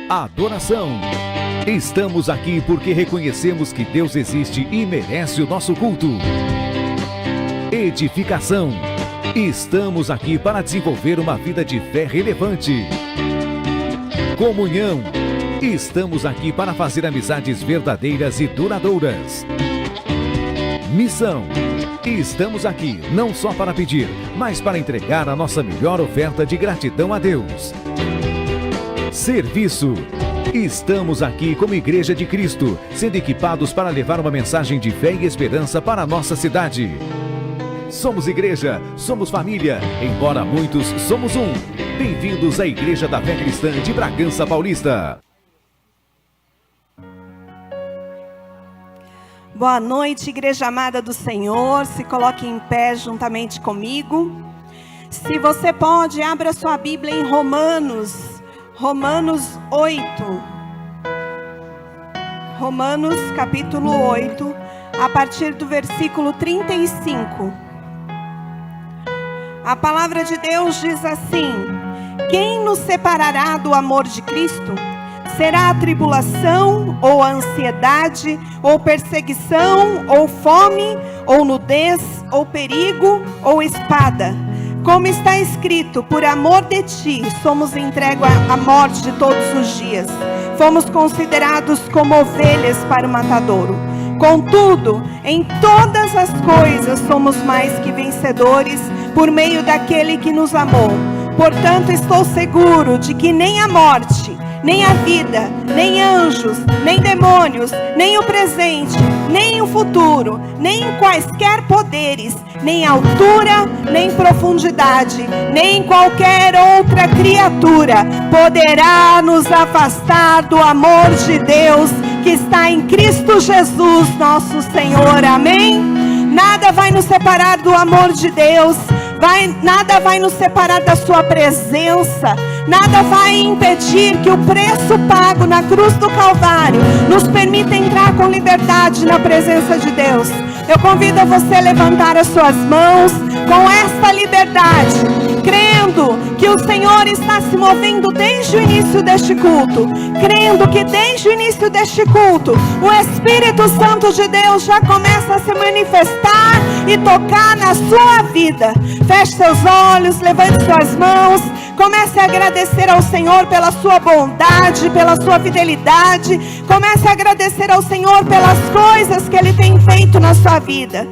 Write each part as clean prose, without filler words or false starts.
Adoração. Estamos aqui porque reconhecemos que Deus existe e merece o nosso culto. Edificação. Estamos aqui para desenvolver uma vida de fé relevante. Comunhão. Estamos aqui para fazer amizades verdadeiras e duradouras. Missão. Estamos aqui não só para pedir, mas para entregar a nossa melhor oferta de gratidão a Deus. Serviço. Estamos aqui como Igreja de Cristo, sendo equipados para levar uma mensagem de fé e esperança para a nossa cidade. Somos igreja, somos família, embora muitos somos um. Bem-vindos à Igreja da Fé Cristã de Bragança Paulista. Boa noite, igreja amada do Senhor. Se coloque em pé juntamente comigo. Se você pode, abra sua Bíblia em Romanos 8. Romanos capítulo 8, a partir do versículo 35. A palavra de Deus diz assim: quem nos separará do amor de Cristo? Será a tribulação, ou a ansiedade, ou perseguição, ou fome, ou nudez, ou perigo, ou espada? Como está escrito, por amor de ti, somos entregues à morte todos os dias. Fomos considerados como ovelhas para o matadouro. Contudo, em todas as coisas somos mais que vencedores, por meio daquele que nos amou. Portanto, estou seguro de que nem a morte, nem a vida, nem anjos, nem demônios, nem o presente, nem o futuro, nem quaisquer poderes, nem altura, nem profundidade, nem qualquer outra criatura poderá nos afastar do amor de Deus que está em Cristo Jesus, nosso Senhor. Amém? Nada vai nos separar do amor de Deus. Nada vai nos separar da sua presença. Nada vai impedir que o preço pago na cruz do Calvário nos permita entrar com liberdade na presença de Deus. Eu convido a você a levantar as suas mãos com esta liberdade, crendo que o Senhor está se movendo desde o início deste culto, crendo que desde o início deste culto o Espírito Santo de Deus já começa a se manifestar e tocar na sua vida. Feche seus olhos, levante suas mãos, comece a agradecer ao Senhor pela sua bondade, pela sua fidelidade. Comece a agradecer ao Senhor pelas coisas que Ele tem feito na sua vida.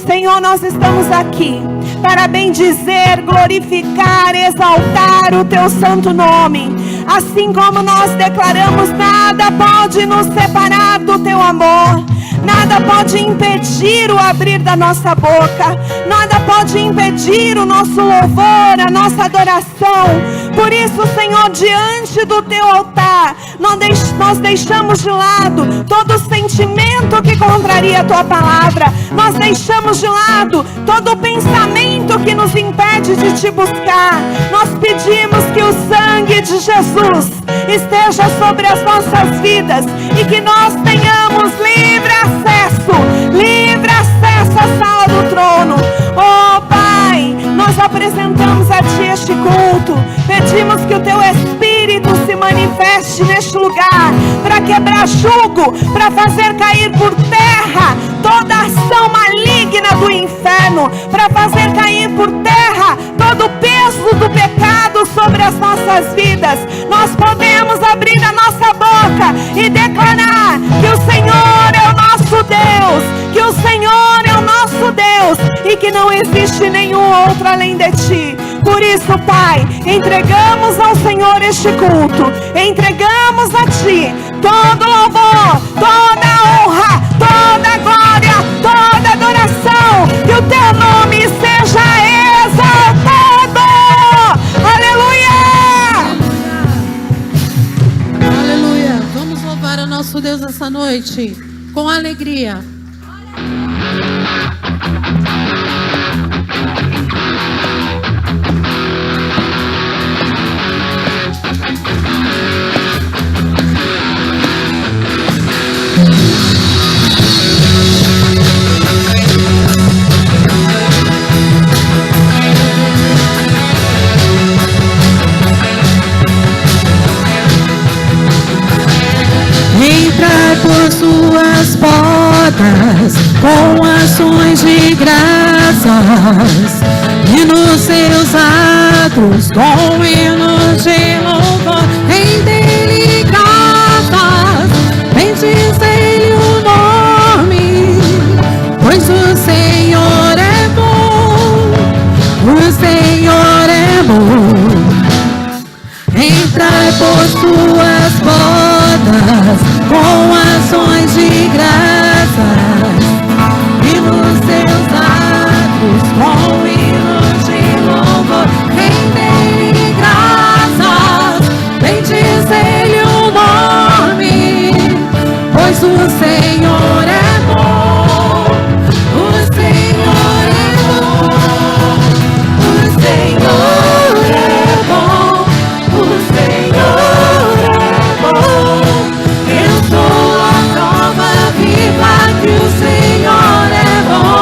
Senhor, nós estamos aqui para bendizer, glorificar, exaltar o Teu santo nome. Assim como nós declaramos, nada pode nos separar do Teu amor. Nada pode impedir o abrir da nossa boca. Nada pode impedir o nosso louvor, a nossa adoração. Por isso, Senhor, diante do Teu altar, nós deixamos de lado todo sentimento que contraria a Tua palavra. Nós deixamos de lado todo pensamento que nos impede de Te buscar. Nós pedimos que o sangue de Jesus esteja sobre as nossas vidas e que nós tenhamos livre acesso à sala do trono. Oh Pai, nós apresentamos a Ti este culto. Pedimos que o Teu Espírito se manifeste neste lugar para quebrar jugo, para fazer cair por terra toda ação maligna do inferno, para fazer cair por terra todo o peso do pecado sobre as nossas vidas. Nós podemos abrir a nossa boca e declarar que o Senhor é o nosso Deus, que o Senhor é o nosso Deus e que não existe nenhum outro além de Ti. Por isso, Pai, entregamos ao Senhor este culto, entregamos a Ti todo louvor, toda honra, toda glória, toda adoração. Que o Teu nome seja exaltado. Aleluia! Aleluia! Vamos louvar o nosso Deus essa noite com alegria. com ações de graças e nos seus atos com hinos de louvor rendei-lhe graças, bendizei-lhe o nome, pois o Senhor é bom, o Senhor é bom. Entrai por suas portas com ações de graças e nos seus atos com hinos de louvor rendei-lhe graças, bendizei-lhe o nome, pois o Senhor é bom, o Senhor é bom, o Senhor é bom, o Senhor é bom. Eu sou a prova viva que o Senhor é bom.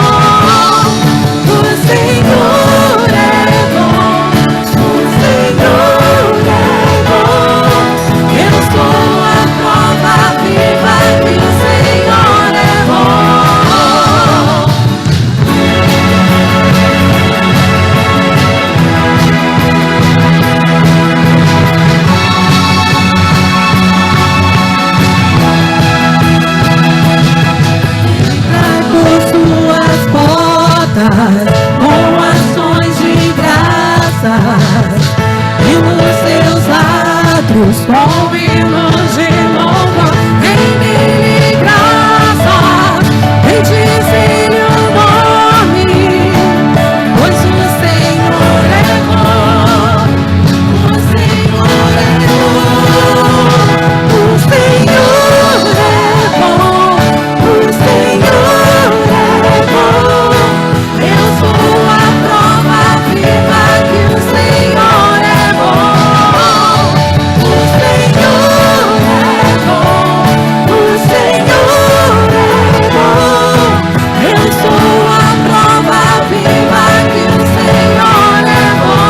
O Senhor é bom. O Senhor é bom. Eu sou a prova viva que o Senhor é bom. Entrai por suas portas com ações de graças e nos seus atos com hinos de louvor rendei-lhe graças, bendizei-lhe o nome, pois o Senhor é bom, o Senhor é bom, o Senhor é bom, o Senhor é bom. Eu sou a prova viva que o Senhor é bom. O Senhor é bom, o Senhor é bom. Eu sou a prova viva que o Senhor é bom.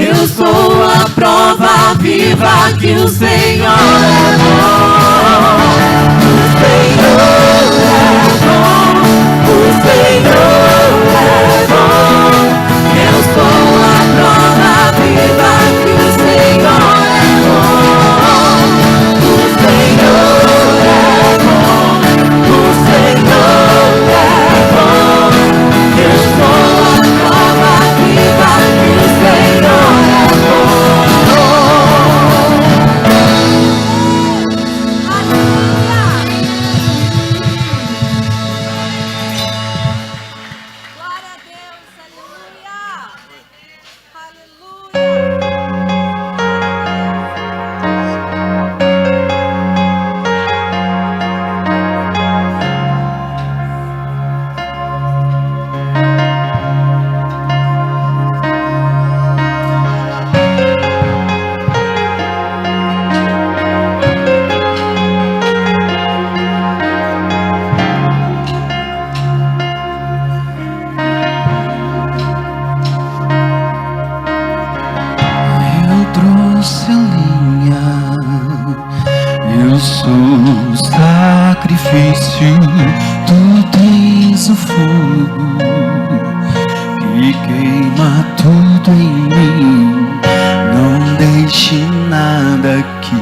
Eu sou a prova viva que o Senhor é bom. O Senhor é bom. O Senhor é bom. Eu sou a prova viva que o Senhor é bom. O Senhor é bom. O Senhor é bom. Eu sou a prova viva que o Senhor é bom. sacrifício, tu tens o fogo que queima tudo em mim. Não deixe nada aqui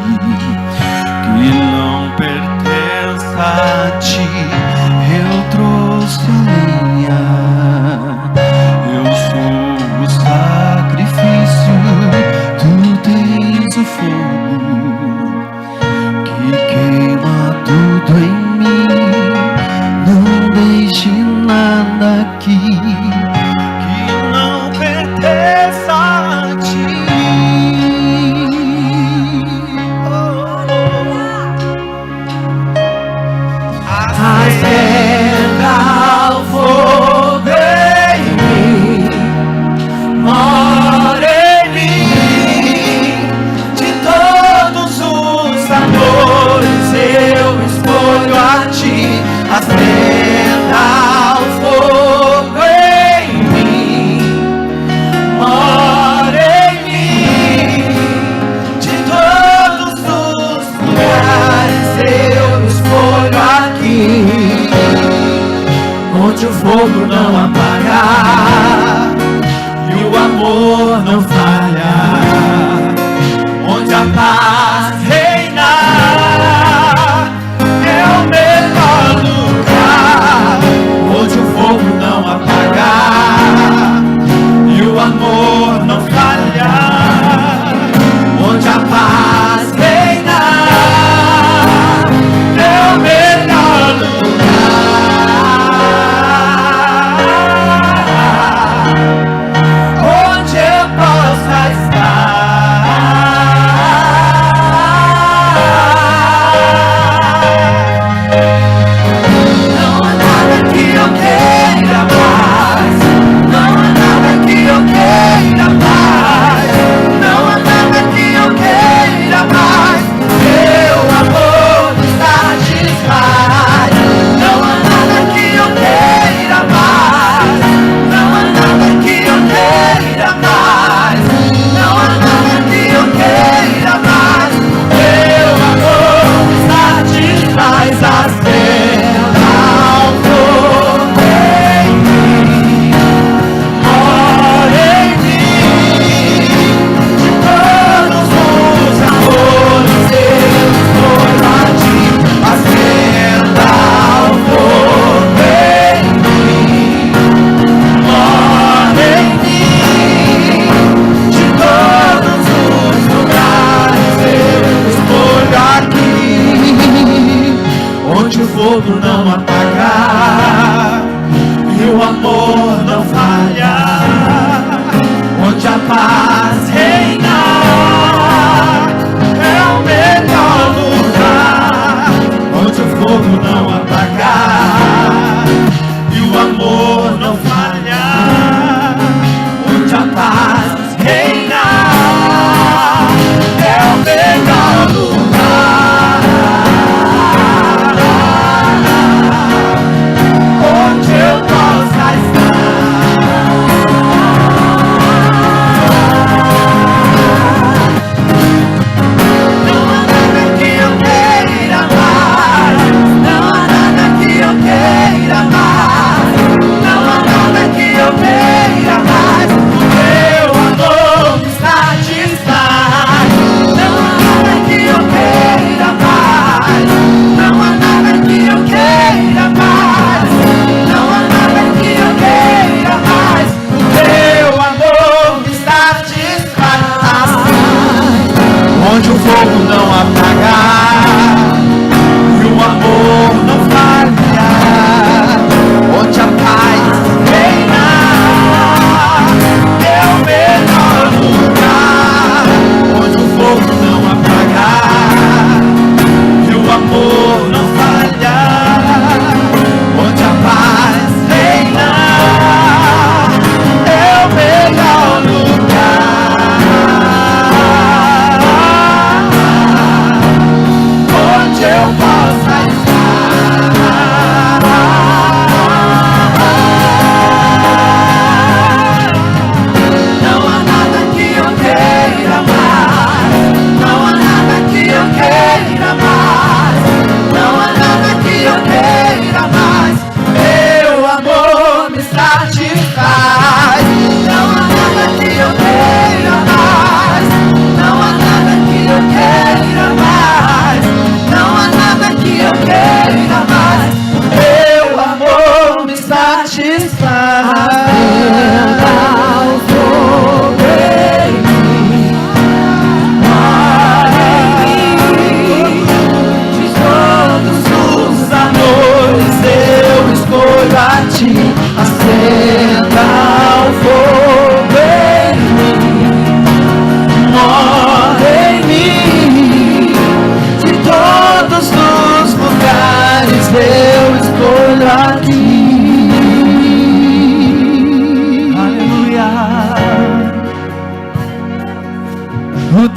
que não pertença a ti. Eu trouxe a lenha, eu sou o sacrifício, tu tens o fogo que queima tudo em mim. Não deixe nada aqui que não pertença a ti. Oh,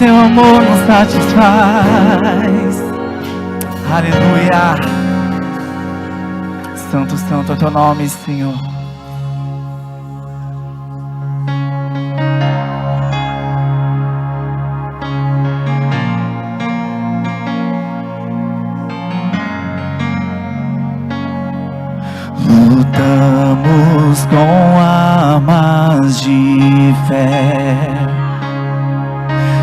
teu amor nos satisfaz. Aleluia. Santo, santo é teu nome, Senhor. Lutamos com armas de fé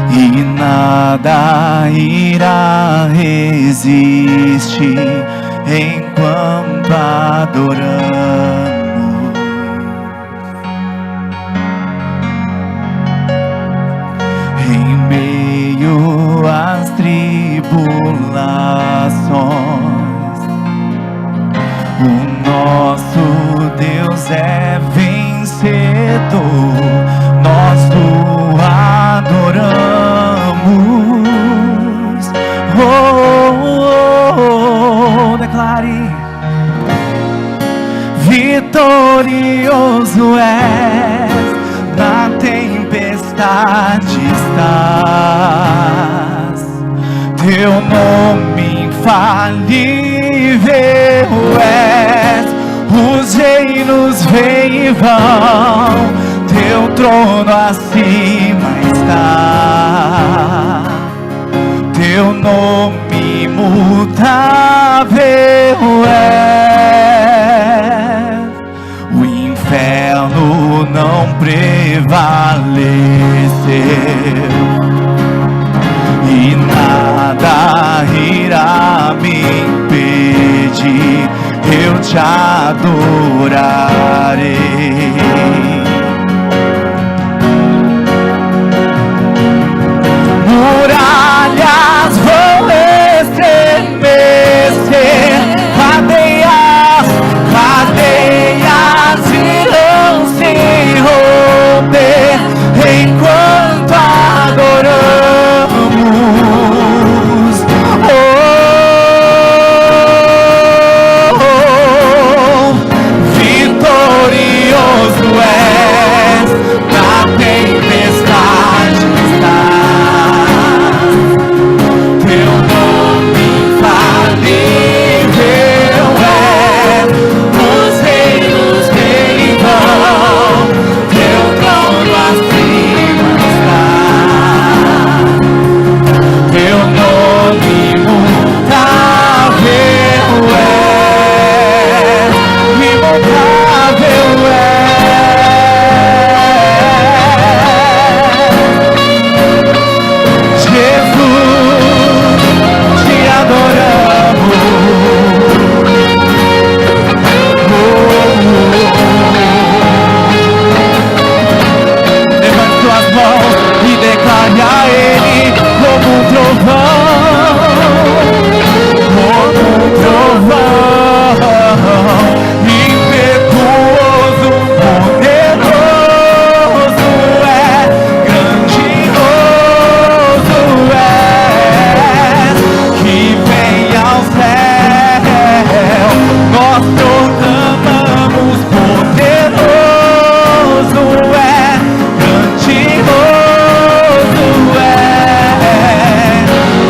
e nada irá resistir enquanto adoramos. Em meio às tribulações, o nosso Deus é vencedor, nós o adoramos. Oh, oh, oh, declare: vitorioso és, na tempestade estás, teu nome infalível és, os reinos vêm e vão, teu trono acima está, teu nome imutável é. O inferno não prevaleceu e nada irá me impedir, eu te adorarei. Muralhas vão estremecer, cadeias irão se romper enquanto adoramos. Oh, oh, oh, vitorioso és, na tempestade estás, teu nome infalível é, os reinos vêm e vão, teu trono acima está, teu nome imutável é, imutável é. Jesus, te adoramos. Levante suas mãos e declare a Ele como um trovão, impetuoso, poderoso é, grandioso é, que vem ao céu, nós proclamamos, poderoso é, grandioso é,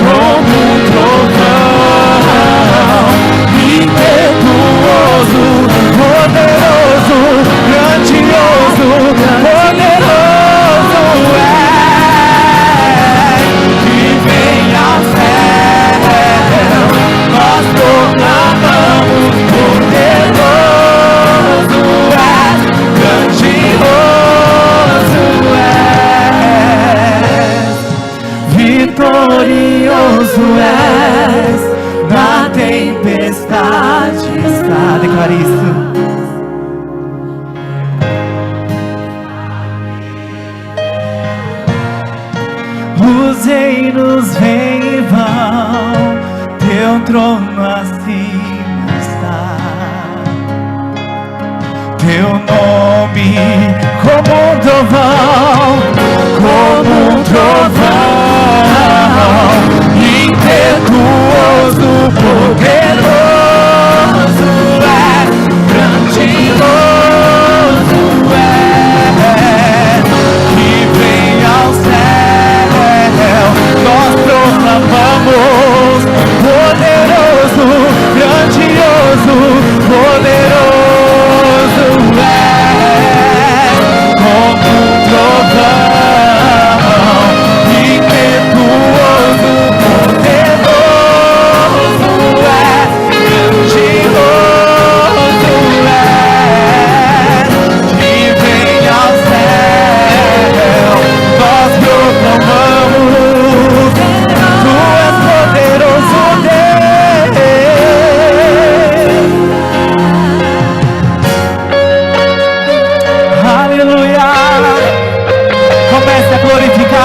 como um trovão, impetuoso, poderoso, grandioso, poderoso é, que vem ao céu, nós proclamamos, poderoso é, grandioso é, vitorioso és, na tempestade está. Declare isso. Os reinos vêm e vão, teu trono acima está, teu nome como um trovão, impetuoso, poderoso é, grandioso é, que vem ao céu,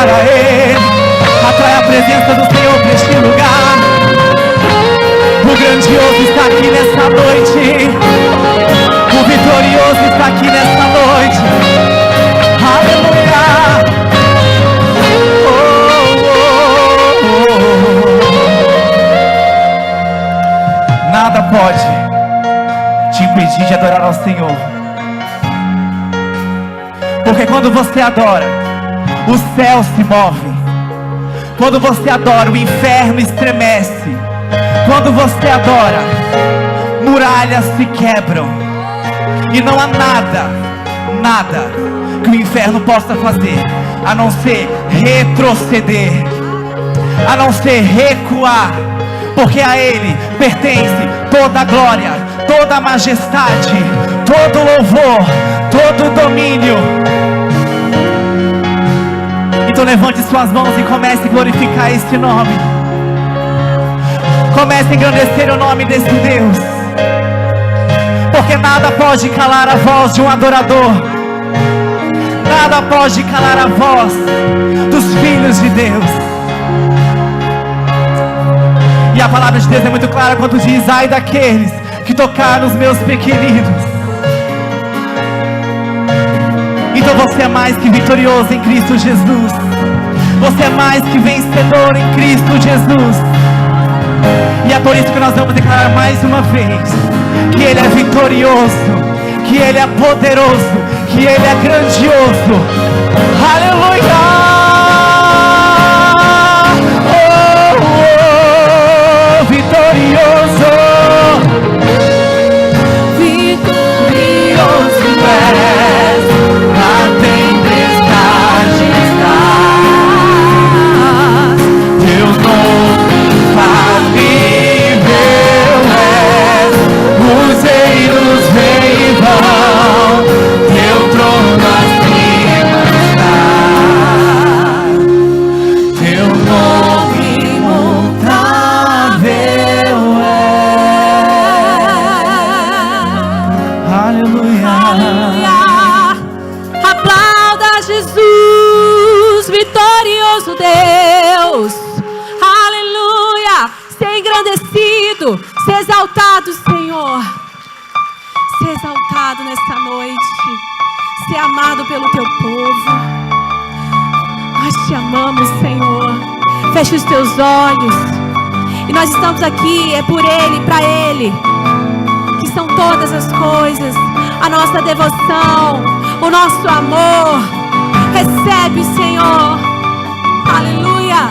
adorar a Ele. Atrai a presença do Senhor para este lugar. O grandioso está aqui nessa noite. O vitorioso está aqui nessa noite. Aleluia. Nada pode te impedir de adorar ao Senhor. Porque quando você adora, o céu se move. Quando você adora, o inferno estremece. Quando você adora, muralhas se quebram. E não há nada que o inferno possa fazer a não ser retroceder, a não ser recuar. Porque a Ele pertence toda a glória, toda a majestade, todo o louvor, todo o domínio. Então levante suas mãos e comece a glorificar este nome. Comece a engrandecer o nome desse Deus. Porque nada pode calar a voz de um adorador. Nada pode calar a voz dos filhos de Deus. E a palavra de Deus é muito clara quando diz: ai daqueles que tocaram os meus pequeninos. Então você é mais que vitorioso em Cristo Jesus. Você é mais que vencedor em Cristo Jesus. E é por isso que nós vamos declarar mais uma vez que Ele é vitorioso, que Ele é poderoso, que Ele é grandioso. Aleluia! Vitorioso, vitorioso és, na tempestade estás, teu nome infalível és, os reinos vêm e vão, teu trono acima está, teu nome imutável. Aleluia. Aplauda Jesus, vitorioso Deus. Aleluia. Ser engrandecido, ser exaltado, Senhor. Ser exaltado nesta noite. Ser amado pelo teu povo. Nós te amamos, Senhor. Feche os teus olhos. E nós estamos aqui, é por Ele, para Ele. São todas as coisas, a nossa devoção, o nosso amor. Recebe, Senhor. Aleluia.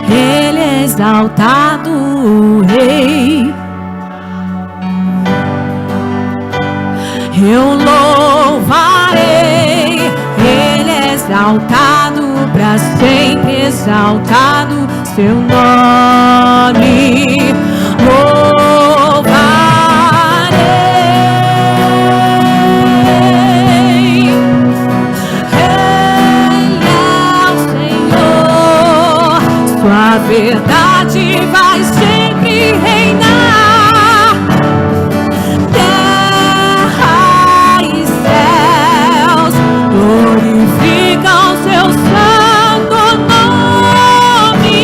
Ele é exaltado, o Rei. Eu louvarei. Ele é exaltado, para sempre exaltado seu nome. A verdade vai sempre reinar. Terra e céus glorificam seu santo nome.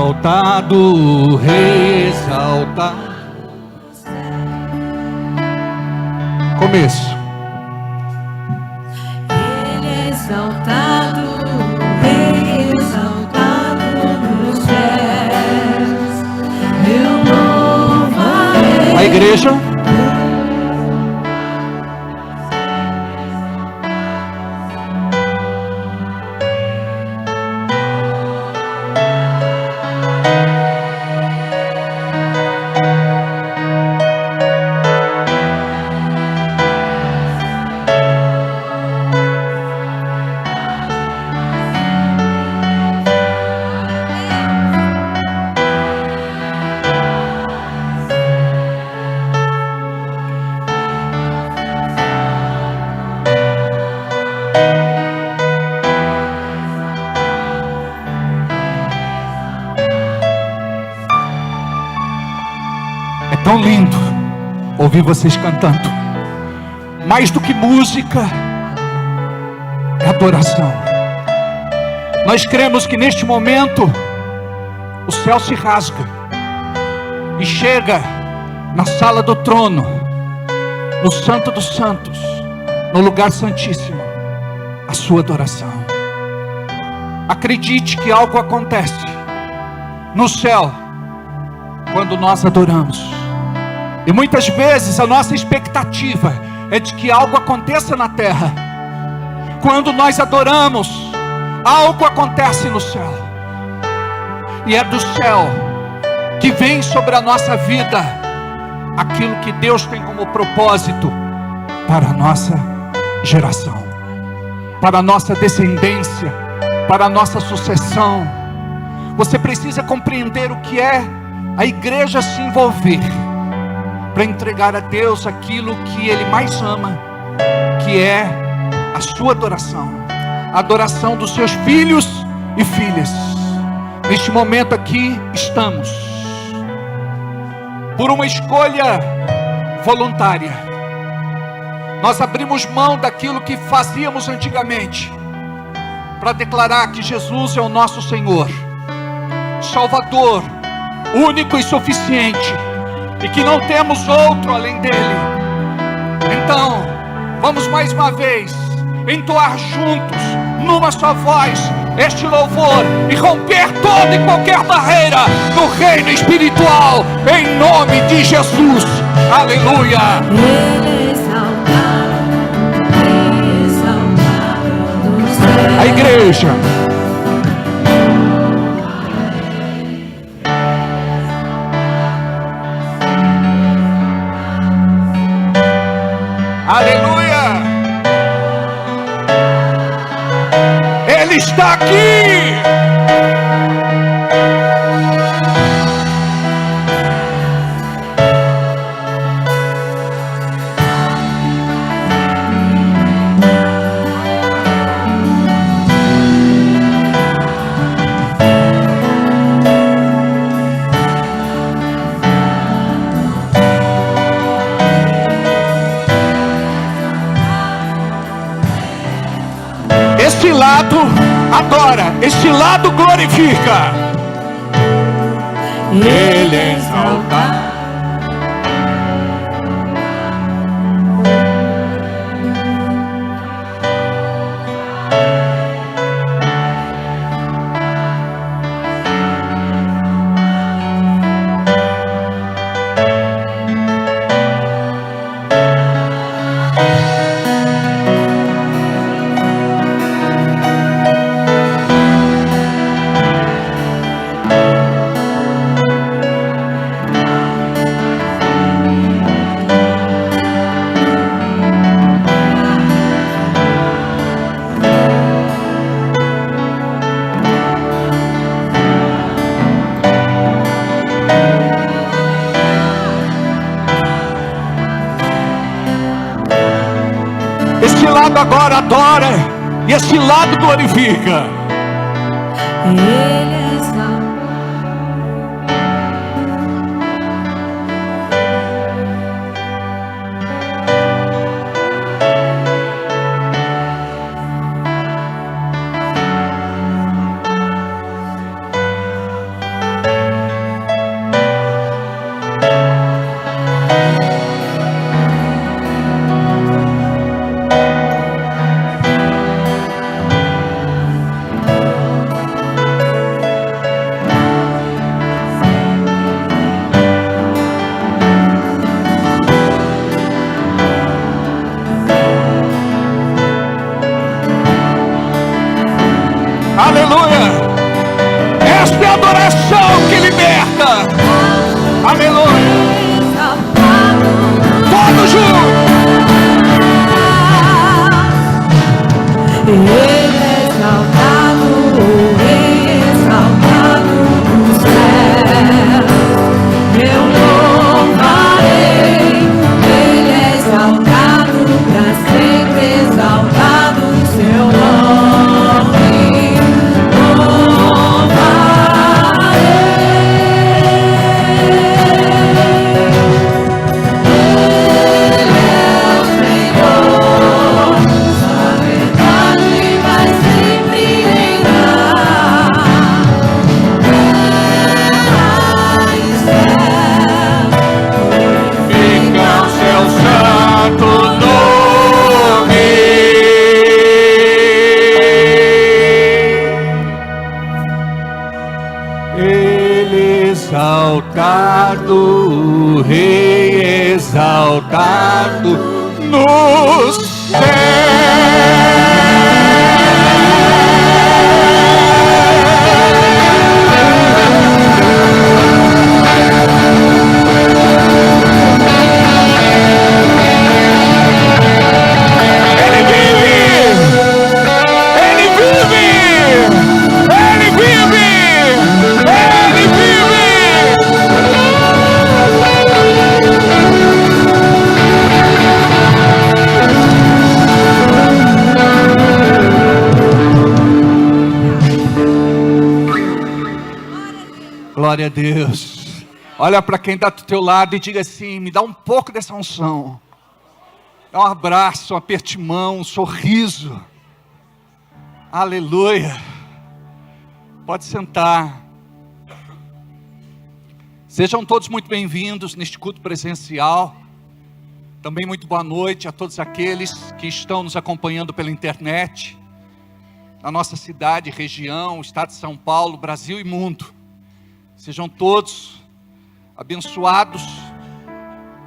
exaltado, Rei exaltado. Começo. Ele é exaltado, Rei exaltado nos céus. Eu louvarei. A igreja. Tão lindo ouvir vocês cantando. Mais do que música, é adoração. Nós cremos que neste momento o céu se rasga e chega na sala do trono, no Santo dos Santos, no lugar santíssimo, a sua adoração. Acredite que algo acontece no céu quando nós adoramos. E muitas vezes a nossa expectativa é de que algo aconteça na terra. Quando nós adoramos, algo acontece no céu. E é do céu que vem sobre a nossa vida aquilo que Deus tem como propósito para a nossa geração, para a nossa descendência, para a nossa sucessão. Você precisa compreender o que é a igreja se envolver para entregar a Deus aquilo que Ele mais ama, que é a sua adoração, a adoração dos seus filhos e filhas. Neste momento aqui estamos, por uma escolha voluntária, nós abrimos mão daquilo que fazíamos antigamente, para declarar que Jesus é o nosso Senhor, Salvador, único e suficiente, e que não temos outro além dele. Então, vamos mais uma vez entoar juntos, numa só voz, este louvor e romper toda e qualquer barreira no reino espiritual, em nome de Jesus. Aleluia. Ele é exaltado, Rei exaltado nos céus. A igreja. Aleluia! Ele está aqui! Este lado adora, este lado glorifica. Ele é exaltado. Este lado agora adora e este lado glorifica. Ele é exaltado. Ele é exaltado, o Rei exaltado no céu. Eu louvarei, Ele é exaltado, pra sempre exaltado o seu nome. Exaltado, o Rei exaltado no Glória a Deus. Olha para quem está do teu lado e diga assim: me dá um pouco dessa unção. Dá um abraço, um aperto de mão, um sorriso. Aleluia. Pode sentar. Sejam todos muito bem-vindos neste culto presencial. Também muito boa noite a todos aqueles que estão nos acompanhando pela internet, na nossa cidade, região, estado de São Paulo, Brasil e mundo. Sejam todos abençoados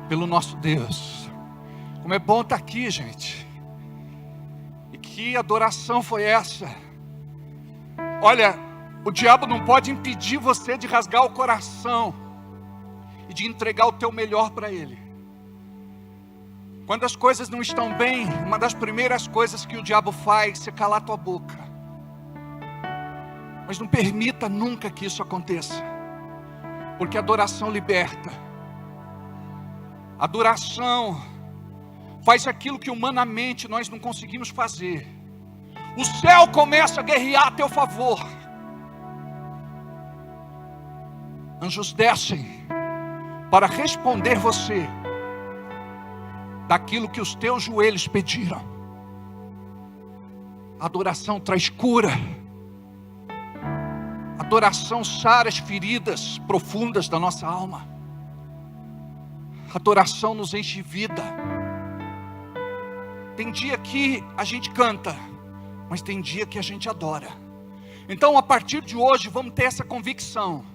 pelo nosso Deus. Como é bom estar aqui, gente. E que adoração foi essa? Olha, o diabo não pode impedir você de rasgar o coração e de entregar o teu melhor para ele. Quando as coisas não estão bem, uma das primeiras coisas que o diabo faz é calar a tua boca. Mas não permita nunca que isso aconteça. Porque a adoração liberta. A adoração faz aquilo que humanamente nós não conseguimos fazer. O céu começa a guerrear a teu favor. Anjos descem para responder você daquilo que os teus joelhos pediram. A adoração traz cura. Adoração sara as feridas profundas da nossa alma. Adoração nos enche de vida. Tem dia que a gente canta, mas tem dia que a gente adora. Então, a partir de hoje, vamos ter essa convicção.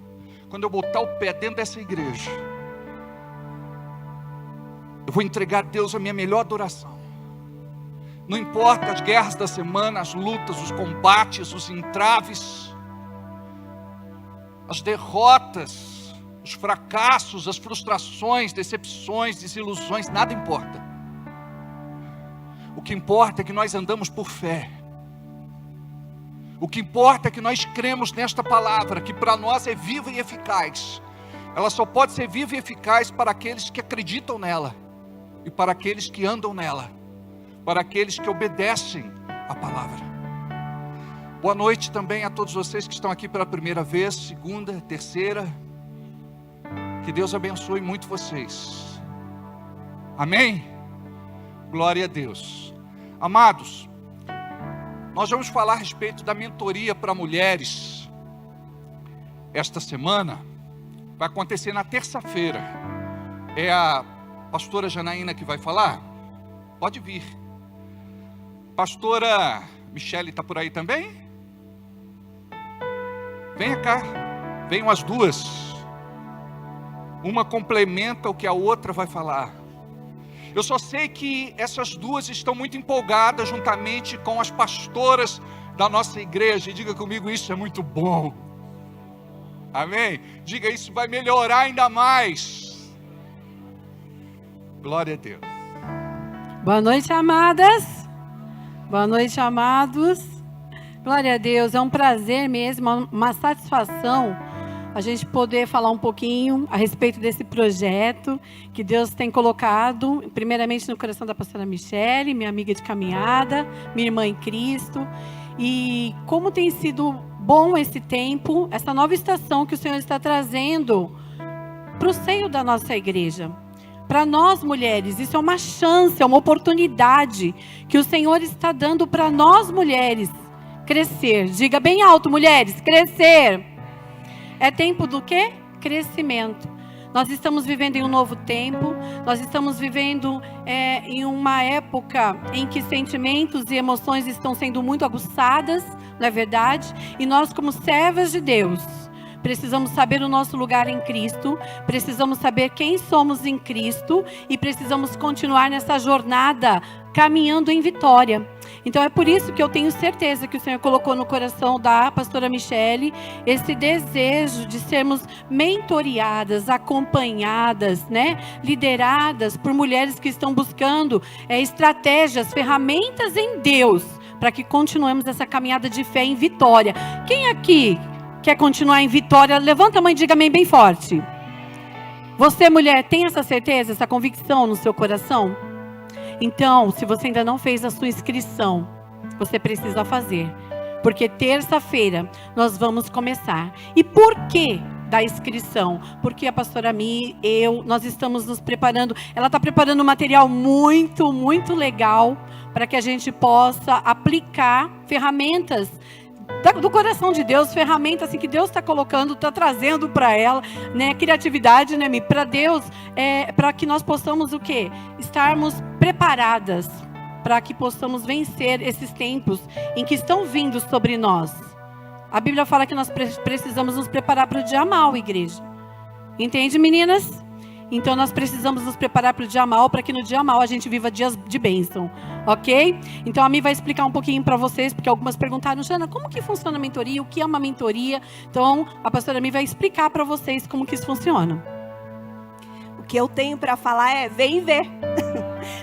Quando eu botar o pé dentro dessa igreja, eu vou entregar a Deus a minha melhor adoração. Não importa as guerras da semana, as lutas, os combates, os entraves, as derrotas, os fracassos, as frustrações, decepções, desilusões, nada importa. O que importa é que nós andamos por fé. O que importa é que nós cremos nesta palavra, que para nós é viva e eficaz. Ela só pode ser viva e eficaz para aqueles que acreditam nela, e para aqueles que andam nela, para aqueles que obedecem a palavra. Boa noite também a todos vocês que estão aqui pela primeira vez, segunda, terceira. Que Deus abençoe muito vocês. Amém? Glória a Deus. Amados, nós vamos falar a respeito da mentoria para mulheres. Esta semana vai acontecer na terça-feira. É a pastora Janaína que vai falar? Pode vir. Pastora Michele está por aí também? Venha cá, venham as duas. Uma complementa o que a outra vai falar. Eu só sei que essas duas estão muito empolgadas juntamente com as pastoras da nossa igreja. E diga comigo, isso é muito bom. Amém? Diga, isso vai melhorar ainda mais. Glória a Deus. Boa noite, amadas. Boa noite, amados. Glória a Deus, é um prazer mesmo, uma satisfação a gente poder falar um pouquinho a respeito desse projeto que Deus tem colocado, primeiramente no coração da pastora Michele, minha amiga de caminhada, minha irmã em Cristo, e como tem sido bom esse tempo, essa nova estação que o Senhor está trazendo para o seio da nossa igreja. Para nós mulheres, isso é uma chance, é uma oportunidade que o Senhor está dando para nós mulheres crescer. Diga bem alto, mulheres, crescer. É tempo do quê? Crescimento. Nós estamos vivendo em um novo tempo, nós estamos vivendo em uma época em que sentimentos e emoções estão sendo muito aguçadas, não é verdade? E nós, como servas de Deus, precisamos saber o nosso lugar em Cristo, precisamos saber quem somos em Cristo e precisamos continuar nessa jornada caminhando em vitória. Então é por isso que eu tenho certeza que o Senhor colocou no coração da pastora Michele esse desejo de sermos mentoriadas, acompanhadas, né? Lideradas por mulheres que estão buscando estratégias, ferramentas em Deus, para que continuemos essa caminhada de fé em vitória. Quem aqui quer continuar em vitória? Levanta a mão e diga amém bem forte. Você, mulher, tem essa certeza, essa convicção no seu coração? Então, se você ainda não fez a sua inscrição, você precisa fazer. Porque terça-feira nós vamos começar. E por que da inscrição? Porque a pastora Mi, nós estamos nos preparando. Ela está preparando um material muito, muito legal para que a gente possa aplicar ferramentas do coração de Deus, ferramentas assim, que Deus está colocando, está trazendo para ela, né? Criatividade, né, Mi? Para Deus, para que nós possamos o quê? Estarmos preparadas para que possamos vencer esses tempos em que estão vindo sobre nós. A Bíblia fala que nós precisamos nos preparar para o dia mau, igreja. Entende, meninas? Então nós precisamos nos preparar para o dia mau, para que no dia mau a gente viva dias de bênção, ok? Então a Mi vai explicar um pouquinho para vocês, porque algumas perguntaram, Jana, como que funciona a mentoria? O que é uma mentoria? Então a pastora Mi vai explicar para vocês como que isso funciona. O que eu tenho para falar é, vem ver,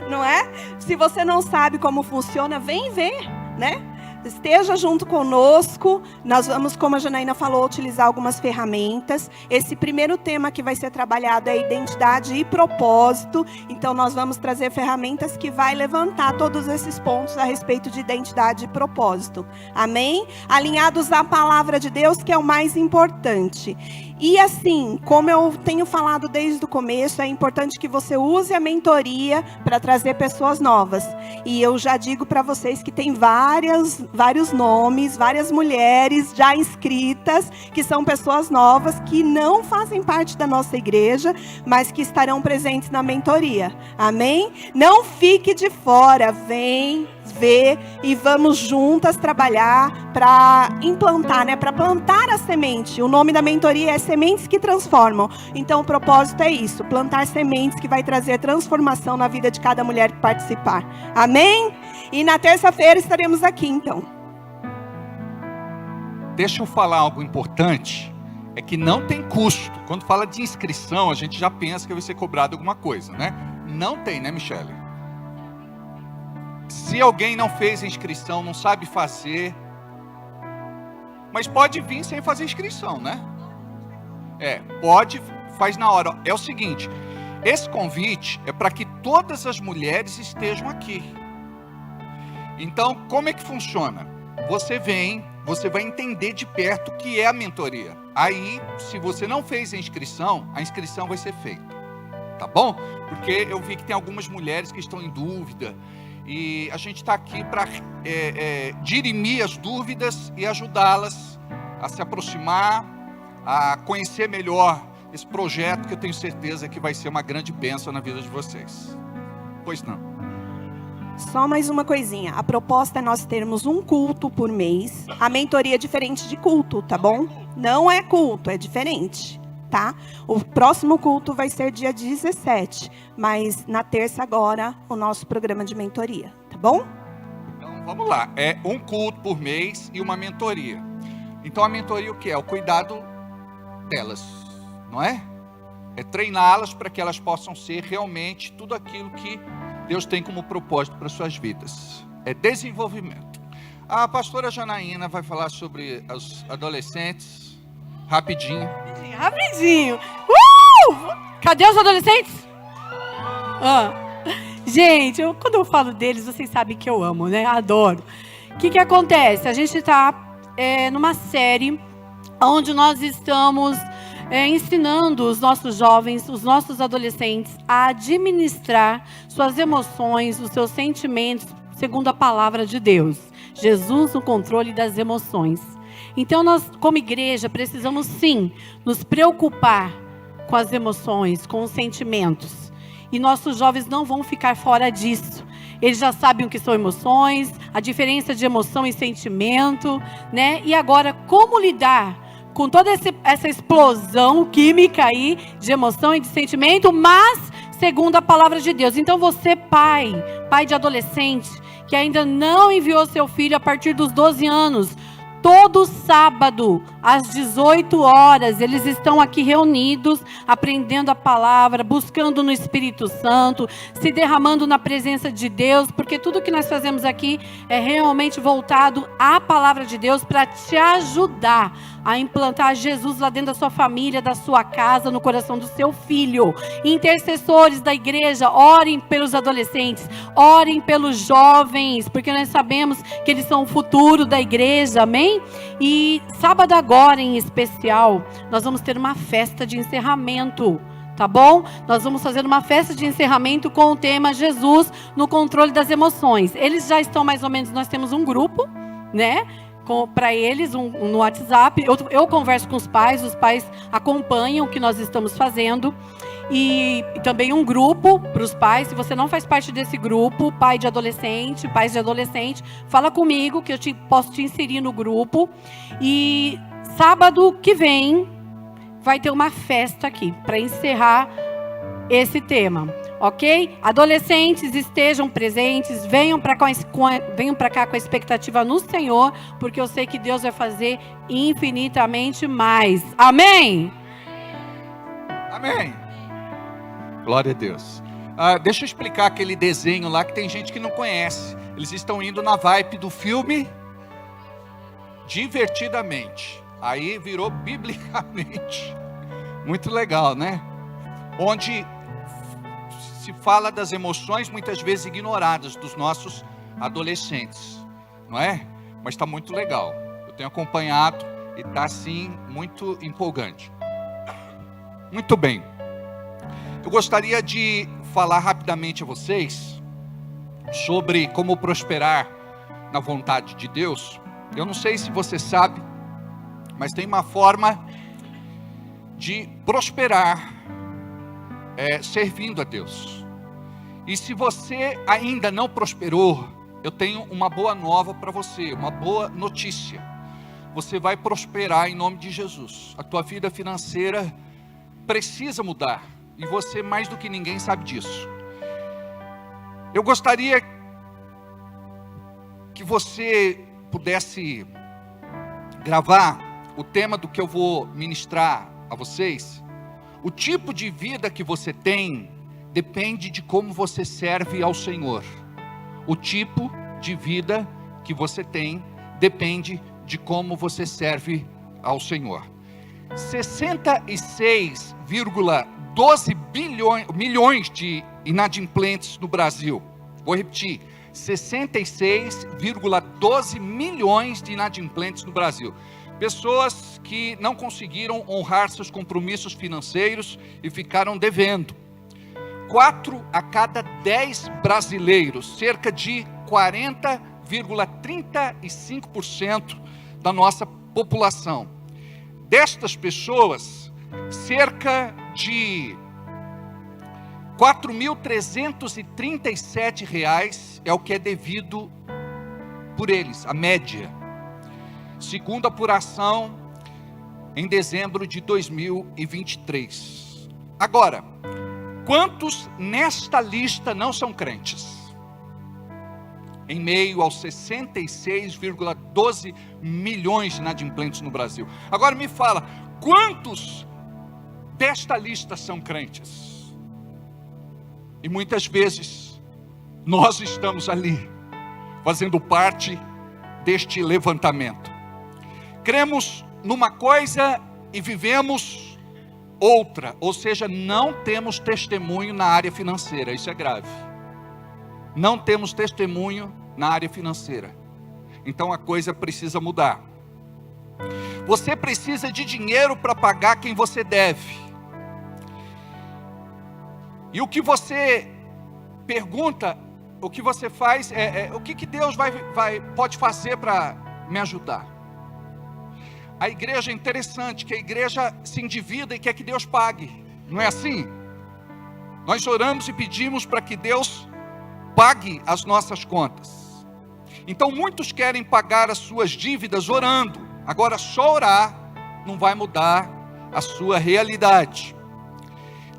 não é? Se você não sabe como funciona, vem ver, né? Esteja junto conosco, nós vamos, como a Janaína falou, utilizar algumas ferramentas. Esse primeiro tema que vai ser trabalhado é identidade e propósito. Então nós vamos trazer ferramentas que vai levantar todos esses pontos a respeito de identidade e propósito. Amém? Alinhados à palavra de Deus, que é o mais importante. E assim, como eu tenho falado desde o começo, é importante que você use a mentoria para trazer pessoas novas. E eu já digo para vocês que tem vários nomes, várias mulheres já inscritas, que são pessoas novas, que não fazem parte da nossa igreja, mas que estarão presentes na mentoria. Amém? Não fique de fora, vem ver e vamos juntas trabalhar para implantar, né? Para plantar a semente. O nome da mentoria é Sementes que Transformam. Então o propósito é isso, plantar sementes que vai trazer transformação na vida de cada mulher que participar. Amém? E na terça-feira estaremos aqui então. Deixa eu falar algo importante, é que não tem custo. Quando fala de inscrição, a gente já pensa que vai ser cobrado alguma coisa, né? Não tem, né, Michele? Se alguém não fez a inscrição, não sabe fazer, mas pode vir sem fazer inscrição, né? Pode, faz na hora. É o seguinte, esse convite é para que todas as mulheres estejam aqui. Então, como é que funciona? Você vem, você vai entender de perto o que é a mentoria. Aí, se você não fez a inscrição vai ser feita. Tá bom? Porque eu vi que tem algumas mulheres que estão em dúvida. E a gente está aqui para dirimir as dúvidas e ajudá-las a se aproximar, a conhecer melhor esse projeto que eu tenho certeza que vai ser uma grande bênção na vida de vocês. Pois não. Só mais uma coisinha. A proposta é nós termos um culto por mês. A mentoria é diferente de culto, tá bom? Não é culto, é diferente. Tá? O próximo culto vai ser dia 17, mas na terça agora o nosso programa de mentoria, tá bom? Então vamos lá, é um culto por mês e uma mentoria. Então a mentoria o que é? O cuidado delas, não é? É treiná-las para que elas possam ser realmente tudo aquilo que Deus tem como propósito para suas vidas. é desenvolvimento. A pastora Janaína vai falar sobre os adolescentes, rapidinho. Rapidinho. Cadê os adolescentes? Gente, quando eu falo deles, vocês sabem que eu amo, né? Adoro. O que acontece? A gente está numa série onde nós estamos ensinando os nossos jovens, os nossos adolescentes a administrar suas emoções, os seus sentimentos, segundo a palavra de Deus. Jesus no controle das emoções. Então nós, como igreja, precisamos sim nos preocupar com as emoções, com os sentimentos. E nossos jovens não vão ficar fora disso. Eles já sabem o que são emoções, a diferença de emoção e sentimento, né? E agora, como lidar com toda essa explosão química aí de emoção e de sentimento, mas segundo a palavra de Deus. Então você, pai de adolescente, que ainda não enviou seu filho a partir dos 12 anos, todo sábado, às 18 horas, eles estão aqui reunidos, aprendendo a palavra, buscando no Espírito Santo, se derramando na presença de Deus, porque tudo que nós fazemos aqui é realmente voltado à palavra de Deus para te ajudar a implantar Jesus lá dentro da sua família, da sua casa, no coração do seu filho. Intercessores da igreja, orem pelos adolescentes, orem pelos jovens, porque nós sabemos que eles são o futuro da igreja, amém? E sábado agora, em especial, nós vamos ter uma festa de encerramento, tá bom? Nós vamos fazer uma festa de encerramento com o tema Jesus no controle das emoções. Eles já estão mais ou menos, nós temos um grupo, né? Para eles, no WhatsApp, eu converso com os pais acompanham o que nós estamos fazendo, e também um grupo para os pais. Se você não faz parte desse grupo, pais de adolescente, fala comigo que eu posso te inserir no grupo. E sábado que vem vai ter uma festa aqui para encerrar esse tema. Ok? Adolescentes, estejam presentes, venham para cá com a expectativa no Senhor, porque eu sei que Deus vai fazer infinitamente mais. Amém? Amém. Glória a Deus. Deixa eu explicar aquele desenho lá que tem gente que não conhece. Eles estão indo na vibe do filme Divertidamente. Aí virou biblicamente. Muito legal, né? Onde se fala das emoções muitas vezes ignoradas dos nossos adolescentes, não é? Mas está muito legal. Eu tenho acompanhado e está assim muito empolgante. Muito bem. Eu gostaria de falar rapidamente a vocês sobre como prosperar na vontade de Deus. Eu não sei se você sabe, mas tem uma forma de prosperar servindo a Deus. E se você ainda não prosperou, eu tenho uma boa nova para você, uma boa notícia. Você vai prosperar em nome de Jesus. A tua vida financeira precisa mudar, e você mais do que ninguém sabe disso. Eu gostaria que você pudesse gravar o tema do que eu vou ministrar a vocês. O tipo de vida que você tem depende de como você serve ao Senhor. O tipo de vida que você tem depende de como você serve ao Senhor. 66,12 milhões de inadimplentes no Brasil. Vou repetir. 66,12 milhões de inadimplentes no Brasil. Pessoas que não conseguiram honrar seus compromissos financeiros e ficaram devendo. 4 a cada 10 brasileiros, cerca de 40,35% da nossa população. Destas pessoas, cerca de R$ 4.337 é o que é devido por eles, a média. Segundo a apuração, em dezembro de 2023. Agora, quantos nesta lista não são crentes? Em meio aos 66,12 milhões de inadimplentes no Brasil. Agora me fala, quantos desta lista são crentes? E muitas vezes, nós estamos ali, fazendo parte deste levantamento. Cremos numa coisa e vivemos outra, ou seja, não temos testemunho na área financeira. Isso é grave. Não temos testemunho na área financeira. Então a coisa precisa mudar. Você precisa de dinheiro para pagar quem você deve. E o que você pergunta, o que você faz o que Deus pode fazer para me ajudar? A igreja é interessante, que a igreja se endivida e quer que Deus pague. Não é assim? Nós oramos e pedimos para que Deus pague as nossas contas. Então muitos querem pagar as suas dívidas orando. Agora só orar não vai mudar a sua realidade.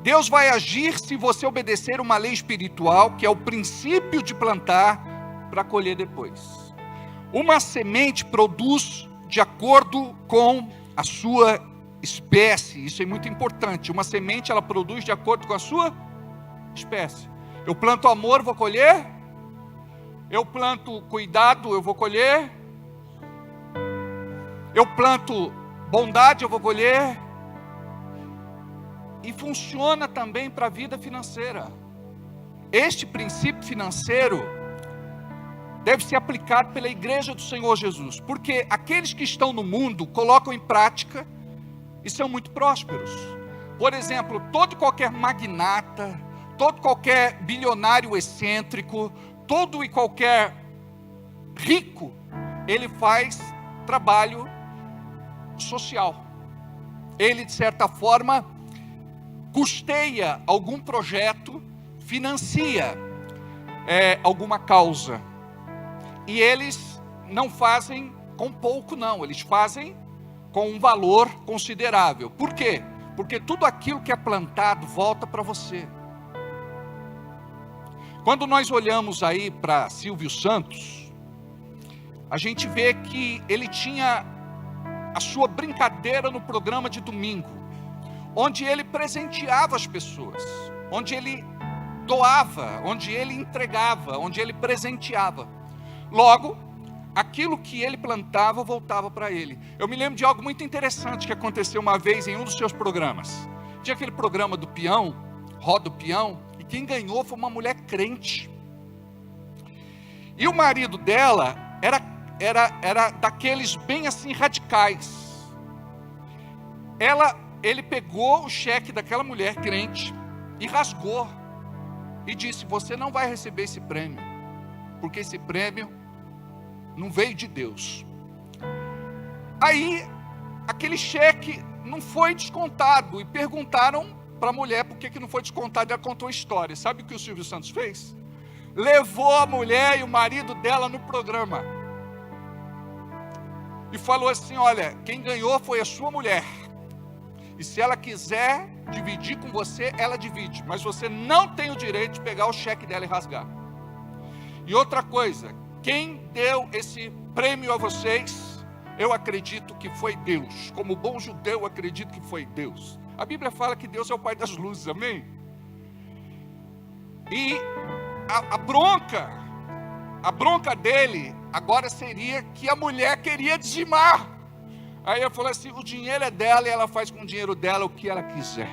Deus vai agir se você obedecer uma lei espiritual, que é o princípio de plantar para colher depois. Uma semente produz de acordo com a sua espécie. Isso é muito importante. Uma semente, ela produz de acordo com a sua espécie. Eu planto amor, vou colher. Eu planto cuidado, eu vou colher. Eu planto bondade, eu vou colher. E funciona também para a vida financeira. Este princípio financeiro deve ser aplicado pela igreja do Senhor Jesus, porque aqueles que estão no mundo colocam em prática e são muito prósperos. Por exemplo, todo e qualquer magnata, todo qualquer bilionário excêntrico, todo e qualquer rico, ele faz trabalho social. Ele, de certa forma, custeia algum projeto, financia alguma causa. E eles não fazem com pouco não, eles fazem com um valor considerável. Por quê? Porque tudo aquilo que é plantado volta para você. Quando nós olhamos aí para Silvio Santos, a gente vê que ele tinha a sua brincadeira no programa de domingo, onde ele presenteava as pessoas, onde ele doava, onde ele entregava, onde ele presenteava. Logo, aquilo que ele plantava voltava para ele. Eu me lembro de algo muito interessante que aconteceu uma vez em um dos seus programas. Tinha aquele programa do peão, Roda o Peão, e quem ganhou foi uma mulher crente. E o marido dela era daqueles bem assim radicais. Ele pegou o cheque daquela mulher crente e rasgou e disse: você não vai receber esse prêmio, porque esse prêmio não veio de Deus. Aí aquele cheque não foi descontado e perguntaram para a mulher por que não foi descontado. Ela contou a história. Sabe o que o Silvio Santos fez? Levou a mulher e o marido dela no programa e falou assim: olha, quem ganhou foi a sua mulher, e se ela quiser dividir com você, ela divide, mas você não tem o direito de pegar o cheque dela e rasgar. E outra coisa, quem deu esse prêmio a vocês, eu acredito que foi Deus. Como bom judeu, eu acredito que foi Deus. A Bíblia fala que Deus é o Pai das luzes, amém? E a bronca dele agora seria que a mulher queria dizimar. Aí eu falei assim: o dinheiro é dela e ela faz com o dinheiro dela o que ela quiser.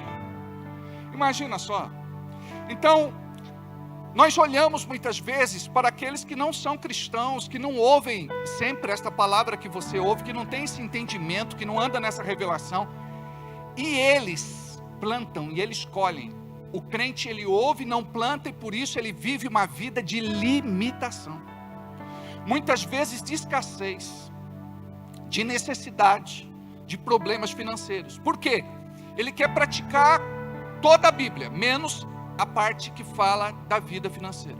Imagina só. Então, nós olhamos muitas vezes para aqueles que não são cristãos, que não ouvem sempre esta palavra que você ouve, que não tem esse entendimento, que não anda nessa revelação, e eles plantam e eles colhem. O crente, ele ouve, não planta, e por isso ele vive uma vida de limitação, muitas vezes de escassez, de necessidade, de problemas financeiros. Por quê? Ele quer praticar toda a Bíblia, menos a parte que fala da vida financeira.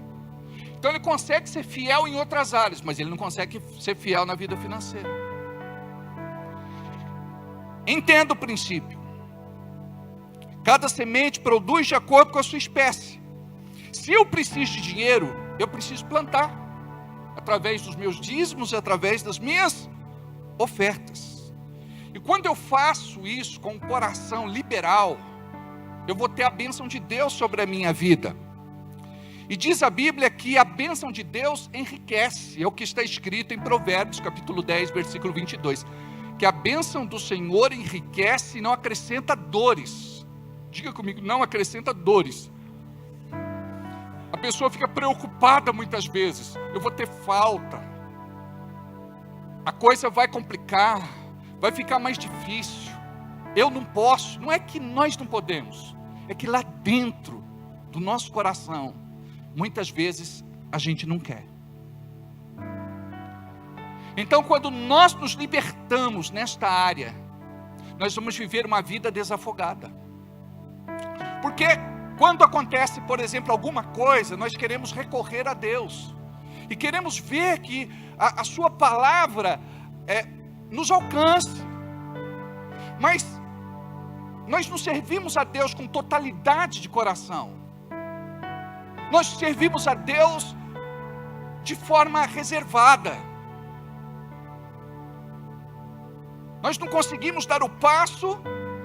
Então ele consegue ser fiel em outras áreas, mas ele não consegue ser fiel na vida financeira. Entenda o princípio. Cada semente produz de acordo com a sua espécie. Se eu preciso de dinheiro, eu preciso plantar, através dos meus dízimos, através das minhas ofertas. E quando eu faço isso com um coração liberal, eu vou ter a bênção de Deus sobre a minha vida. E diz a Bíblia que a bênção de Deus enriquece. É o que está escrito em Provérbios, capítulo 10, versículo 22. Que a bênção do Senhor enriquece e não acrescenta dores. Diga comigo, não acrescenta dores. A pessoa fica preocupada muitas vezes. Eu vou ter falta. A coisa vai complicar. Vai ficar mais difícil. Eu não posso. Não é que nós não podemos. É que lá dentro do nosso coração, muitas vezes a gente não quer. Então, quando nós nos libertamos nesta área, nós vamos viver uma vida desafogada. Porque quando acontece, por exemplo, alguma coisa, nós queremos recorrer a Deus. E queremos ver que a sua palavra nos alcance. Mas nós não servimos a Deus com totalidade de coração. Nós servimos a Deus de forma reservada. Nós não conseguimos dar o passo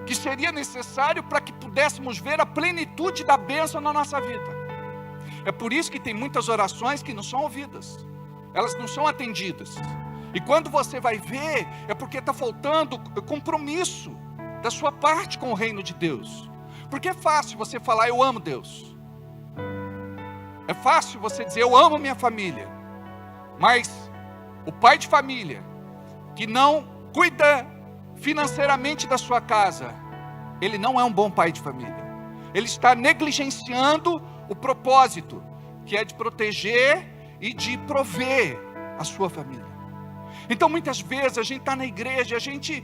que seria necessário para que pudéssemos ver a plenitude da bênção na nossa vida. É por isso que tem muitas orações que não são ouvidas. Elas não são atendidas. E quando você vai ver, é porque está faltando compromisso da sua parte com o reino de Deus. Porque é fácil você falar, eu amo Deus. É fácil você dizer, eu amo minha família. Mas o pai de família, que não cuida financeiramente da sua casa, ele não é um bom pai de família. Ele está negligenciando o propósito, que é de proteger e de prover a sua família. Então muitas vezes a gente está na igreja, a gente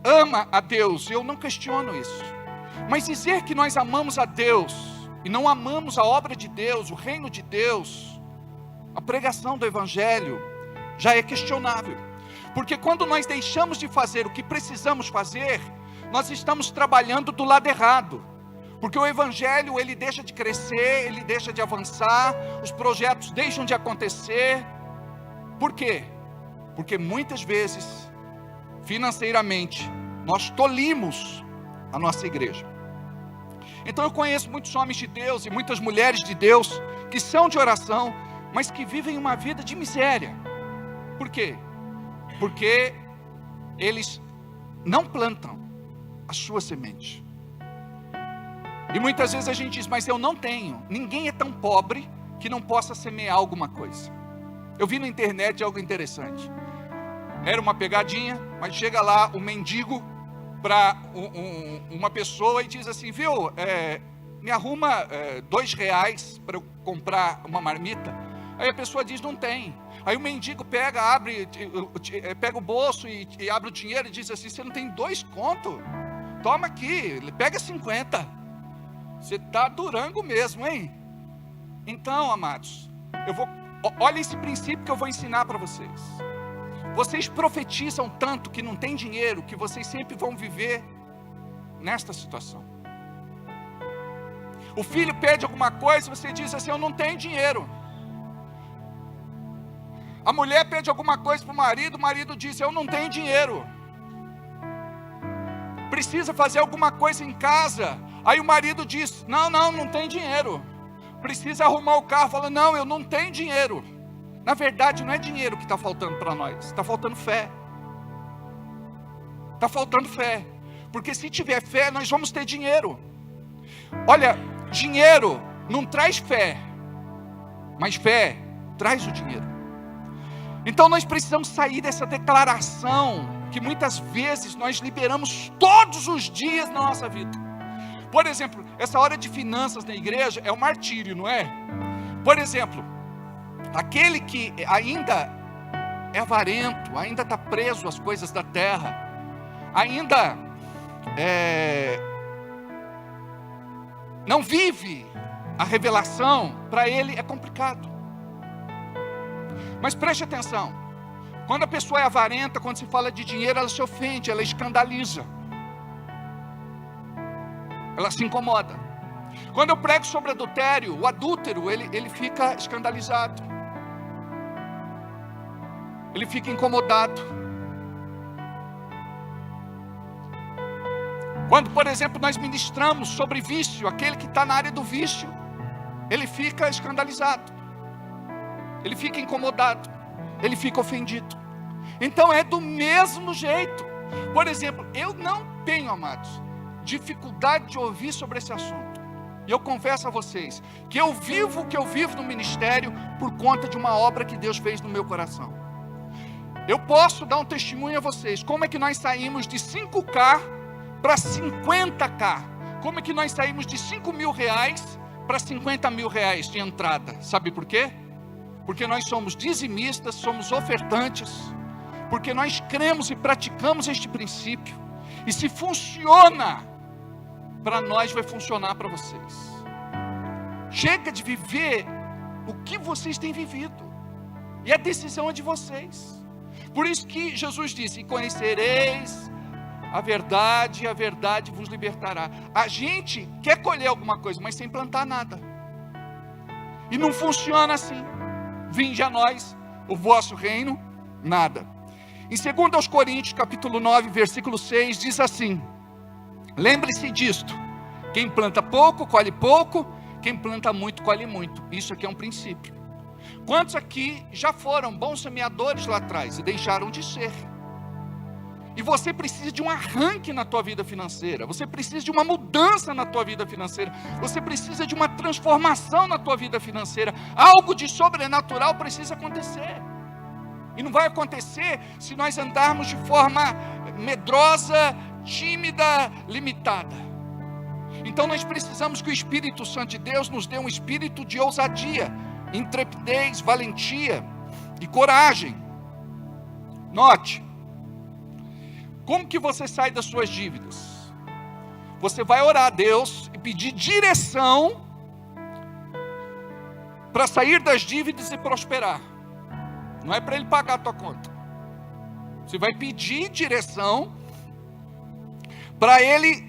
ama a Deus, eu não questiono isso. Mas dizer que nós amamos a Deus e não amamos a obra de Deus, o reino de Deus, a pregação do Evangelho, já é questionável. Porque quando nós deixamos de fazer o que precisamos fazer, nós estamos trabalhando do lado errado. Porque o Evangelho, ele deixa de crescer, ele deixa de avançar, os projetos deixam de acontecer. Por quê? Porque muitas vezes, financeiramente, nós tolimos a nossa igreja. Então eu conheço muitos homens de Deus e muitas mulheres de Deus que são de oração, mas que vivem uma vida de miséria. Por quê? Porque eles não plantam a sua semente. E muitas vezes a gente diz, mas eu não tenho. Ninguém é tão pobre que não possa semear alguma coisa. Eu vi na internet algo interessante. Era uma pegadinha, mas chega lá um mendigo para uma pessoa e diz assim, viu, me arruma R$2 para eu comprar uma marmita. Aí a pessoa diz, não tem. Aí o mendigo pega, pega o bolso e abre o dinheiro e diz assim, você não tem 2 contos? Toma aqui, ele pega 50. Você está durango mesmo, hein? Então, amados, olha esse princípio que eu vou ensinar para vocês. Vocês profetizam tanto que não tem dinheiro, que vocês sempre vão viver nesta situação. O filho pede alguma coisa, você diz assim, eu não tenho dinheiro. A mulher pede alguma coisa para o marido diz, eu não tenho dinheiro. Precisa fazer alguma coisa em casa, aí o marido diz, não tem dinheiro. Precisa arrumar o carro, fala, não, eu não tenho dinheiro. Na verdade não é dinheiro que está faltando para nós, está faltando fé. Está faltando fé, porque se tiver fé nós vamos ter dinheiro. Olha, dinheiro não traz fé, mas fé traz o dinheiro. Então nós precisamos sair dessa declaração que muitas vezes nós liberamos todos os dias na nossa vida. Por exemplo, essa hora de finanças na igreja é um martírio, não é? Por exemplo, aquele que ainda é avarento, ainda está preso às coisas da terra, ainda não vive a revelação, para ele é complicado. Mas preste atenção, quando a pessoa é avarenta, quando se fala de dinheiro, ela se ofende, ela escandaliza, ela se incomoda. Quando eu prego sobre adultério, o adúltero, ele fica escandalizado, ele fica incomodado. Quando, por exemplo, nós ministramos sobre vício, aquele que está na área do vício, ele fica escandalizado, ele fica incomodado, ele fica ofendido. Então é do mesmo jeito. Por exemplo, eu não tenho, amados, dificuldade de ouvir sobre esse assunto. E eu confesso a vocês que eu vivo o que eu vivo no ministério por conta de uma obra que Deus fez no meu coração. Eu posso dar um testemunho a vocês. Como é que nós saímos de 5K para 50K? Como é que nós saímos de 5 mil reais para 50 mil reais de entrada? Sabe por quê? Porque nós somos dizimistas, somos ofertantes, porque nós cremos e praticamos este princípio. E se funciona para nós, vai funcionar para vocês. Chega de viver o que vocês têm vivido, e a decisão é de vocês. Por isso que Jesus disse: e conhecereis a verdade, e a verdade vos libertará. A gente quer colher alguma coisa, mas sem plantar nada, e não funciona assim. Vinde a nós o vosso reino, nada. Em 2 Coríntios capítulo 9, versículo 6, diz assim: lembre-se disto, quem planta pouco, colhe pouco, quem planta muito, colhe muito. Isso aqui é um princípio. Quantos aqui já foram bons semeadores lá atrás e deixaram de ser? E você precisa de um arranque na tua vida financeira, você precisa de uma mudança na tua vida financeira, você precisa de uma transformação na tua vida financeira. Algo de sobrenatural precisa acontecer. E não vai acontecer se nós andarmos de forma medrosa, tímida, limitada. Então nós precisamos que o Espírito Santo de Deus nos dê um espírito de ousadia, intrepidez, valentia e coragem. Note, como que você sai das suas dívidas? Você vai orar a Deus e pedir direção para sair das dívidas e prosperar. Não é para Ele pagar a tua conta. Você vai pedir direção para Ele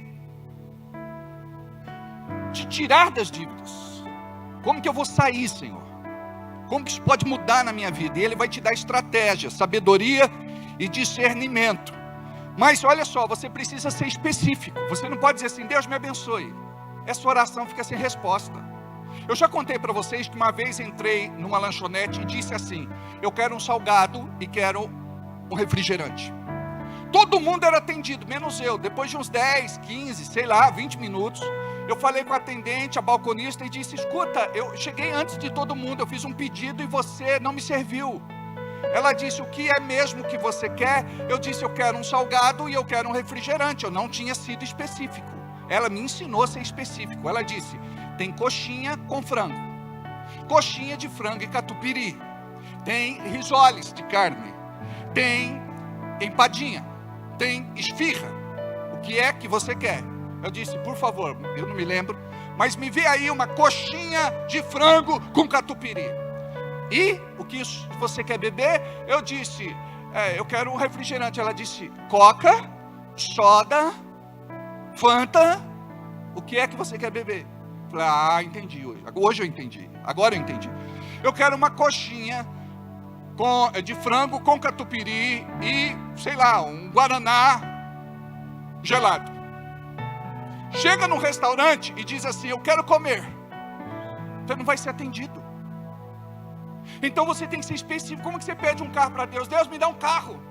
te tirar das dívidas. Como que eu vou sair, Senhor? Como que isso pode mudar na minha vida? E Ele vai te dar estratégia, sabedoria e discernimento. Mas olha só, você precisa ser específico. Você não pode dizer assim: Deus me abençoe. Essa oração fica sem resposta. Eu já contei para vocês que uma vez entrei numa lanchonete e disse assim: eu quero um salgado e quero um refrigerante. Todo mundo era atendido, menos eu. Depois de uns 10, 15, sei lá, 20 minutos, eu falei com a atendente, a balconista, e disse: escuta, eu cheguei antes de todo mundo, eu fiz um pedido e você não me serviu. Ela disse: o que é mesmo que você quer? Eu disse: eu quero um salgado e eu quero um refrigerante. Eu não tinha sido específico. Ela me ensinou a ser específico. Ela disse: tem coxinha com frango, coxinha de frango e catupiry, tem risoles de carne, tem empadinha, tem esfirra. O que é que você quer? Eu disse: por favor, eu não me lembro, mas me vê aí uma coxinha de frango com catupiry. E o que você quer beber? Eu disse: eu quero um refrigerante. Ela disse: Coca, soda, Fanta. O que é que você quer beber? Eu falei: entendi hoje. Hoje eu entendi. Agora eu entendi. Eu quero uma coxinha de frango com catupiry e, sei lá, um guaraná gelado. Chega num restaurante e diz assim: eu quero comer. Você não vai ser atendido. Então você tem que ser específico. Como que você pede um carro para Deus? Deus, me dá um carro.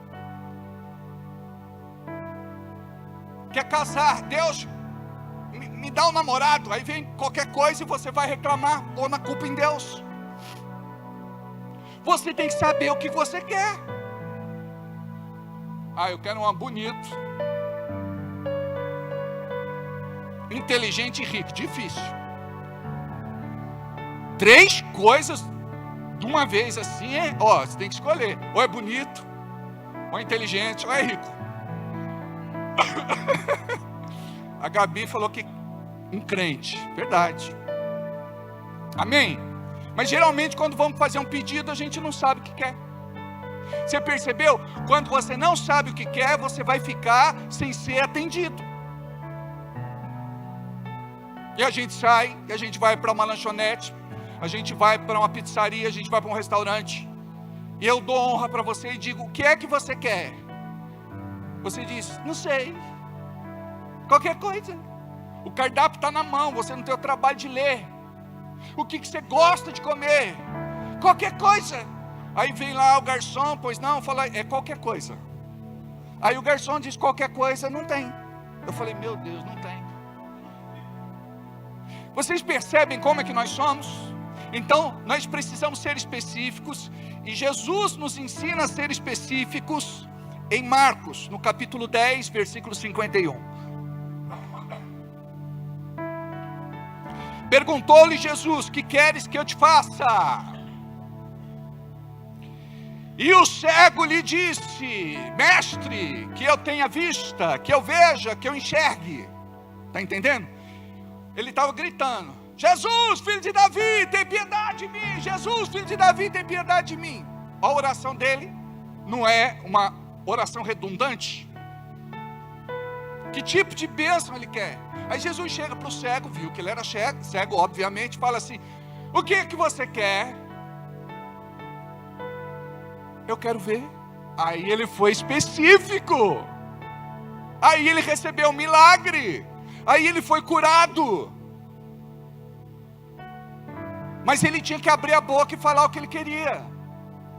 Quer casar? Deus, me dá um namorado. Aí vem qualquer coisa e você vai reclamar, ou na culpa em Deus. Você tem que saber o que você quer. Eu quero um bonito, inteligente e rico. Difícil. 3 coisas de uma vez assim, você tem que escolher. Ou é bonito, ou é inteligente, ou é rico. A Gabi falou que um crente. Verdade. Amém? Mas geralmente quando vamos fazer um pedido, a gente não sabe o que quer. Você percebeu? Quando você não sabe o que quer, você vai ficar sem ser atendido. E a gente sai, e a gente vai para uma lanchonete, a gente vai para uma pizzaria, a gente vai para um restaurante, e eu dou honra para você e digo: o que é que você quer? Você diz: não sei, qualquer coisa. O cardápio está na mão, você não tem o trabalho de ler. O que você gosta de comer? Qualquer coisa. Aí vem lá o garçom, pois não, fala, é qualquer coisa. Aí o garçom diz qualquer coisa, não tem. Eu falei, meu Deus, não tem. Vocês percebem como é que nós somos? Então, nós precisamos ser específicos, e Jesus nos ensina a ser específicos em Marcos, no capítulo 10, versículo 51. Perguntou-lhe Jesus, que queres que eu te faça? E o cego lhe disse, mestre, que eu tenha vista, que eu veja, que eu enxergue. Está entendendo? Ele estava gritando, Jesus, filho de Davi, tem piedade de mim. Jesus, filho de Davi, tem piedade de mim. A oração dele não é uma oração redundante? Que tipo de bênção ele quer? Aí Jesus chega para o cego, viu que ele era cego, obviamente, fala assim, o que é que você quer? Eu quero ver. Aí ele foi específico. Aí ele recebeu um milagre. Aí ele foi curado. Mas ele tinha que abrir a boca e falar o que ele queria.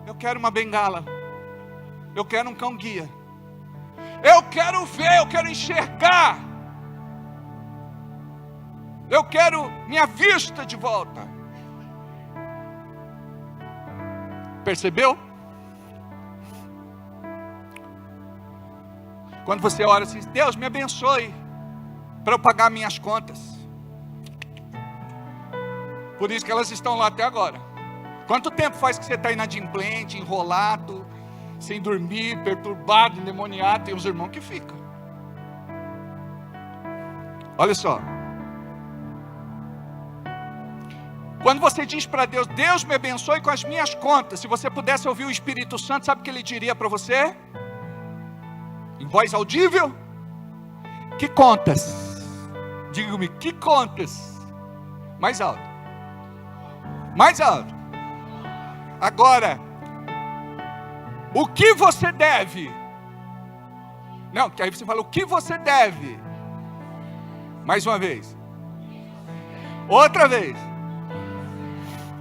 Eu quero uma bengala. Eu quero um cão guia. Eu quero ver, eu quero enxergar. Eu quero minha vista de volta. Percebeu? Quando você ora assim, Deus me abençoe para eu pagar minhas contas. Por isso que elas estão lá até agora. Quanto tempo faz que você está inadimplente, enrolado, sem dormir, perturbado, endemoniado? Tem uns irmãos que ficam. Olha só. Quando você diz para Deus, Deus me abençoe com as minhas contas. Se você pudesse ouvir o Espírito Santo, sabe o que ele diria para você? Em voz audível? Que contas? Diga-me, que contas? Mais alto. Mais alto. Agora, o que você deve? Não, que aí você fala, o que você deve? Mais uma vez. Outra vez.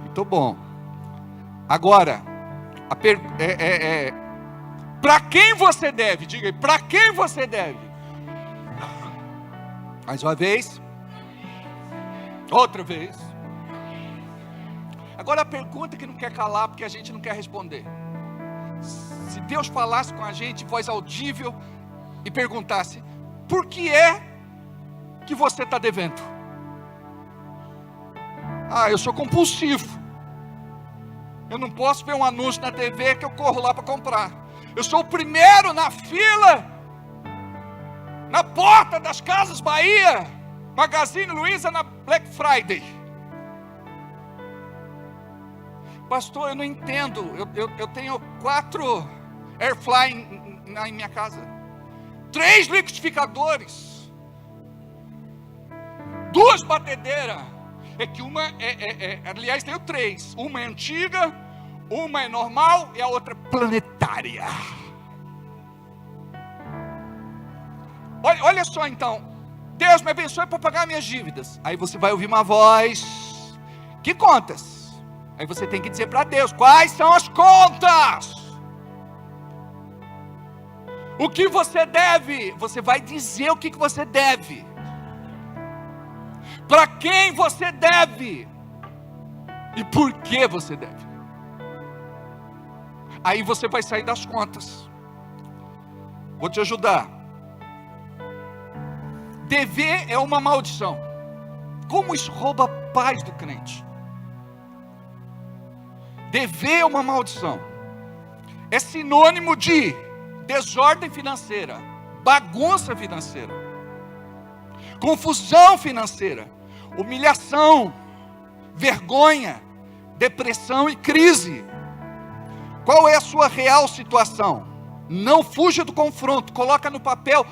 Muito bom. Agora, para quem você deve? Diga aí, para quem você deve? Mais uma vez. Outra vez. Agora a pergunta que não quer calar, porque a gente não quer responder. Se Deus falasse com a gente em voz audível e perguntasse, por que é que você está devendo? Ah, eu sou compulsivo. Eu não posso ver um anúncio na TV que eu corro lá para comprar. Eu sou o primeiro na fila, na porta das Casas Bahia, Magazine Luiza, na Black Friday. Pastor, eu não entendo. Eu tenho 4 Airfly em minha casa, 3 liquidificadores, 2 batedeiras. É que uma aliás, tenho 3. Uma é antiga, uma é normal e a outra planetária. Olha só então. Deus me abençoe para pagar minhas dívidas. Aí você vai ouvir uma voz. Que contas? Aí você tem que dizer para Deus, quais são as contas? O que você deve? Você vai dizer o que você deve. Para quem você deve? E por que você deve? Aí você vai sair das contas. Vou te ajudar. Dever é uma maldição. Como isso rouba a paz do crente? Dever é uma maldição. É sinônimo de desordem financeira, bagunça financeira, confusão financeira, humilhação, vergonha, depressão e crise. Qual é a sua real situação? Não fuja do confronto, coloca no papel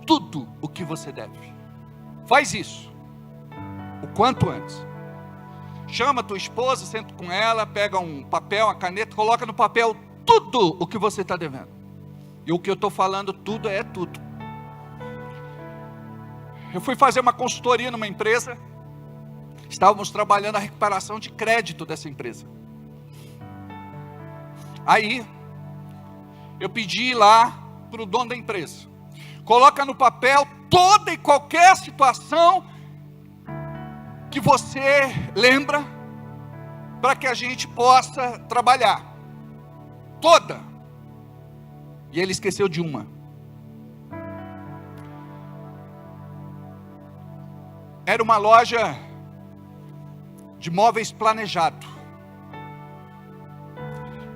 tudo o que você deve. Faz isso, o quanto antes. Chama a tua esposa, senta com ela, pega um papel, uma caneta, coloca no papel tudo o que você está devendo. E o que eu estou falando, tudo é tudo. Eu fui fazer uma consultoria numa empresa, Estávamos trabalhando a recuperação de crédito dessa empresa. Aí, eu pedi lá para o dono da empresa: coloca no papel toda e qualquer situação que você lembra, para que a gente possa trabalhar. Toda. E ele esqueceu de uma. Era uma loja de móveis planejado.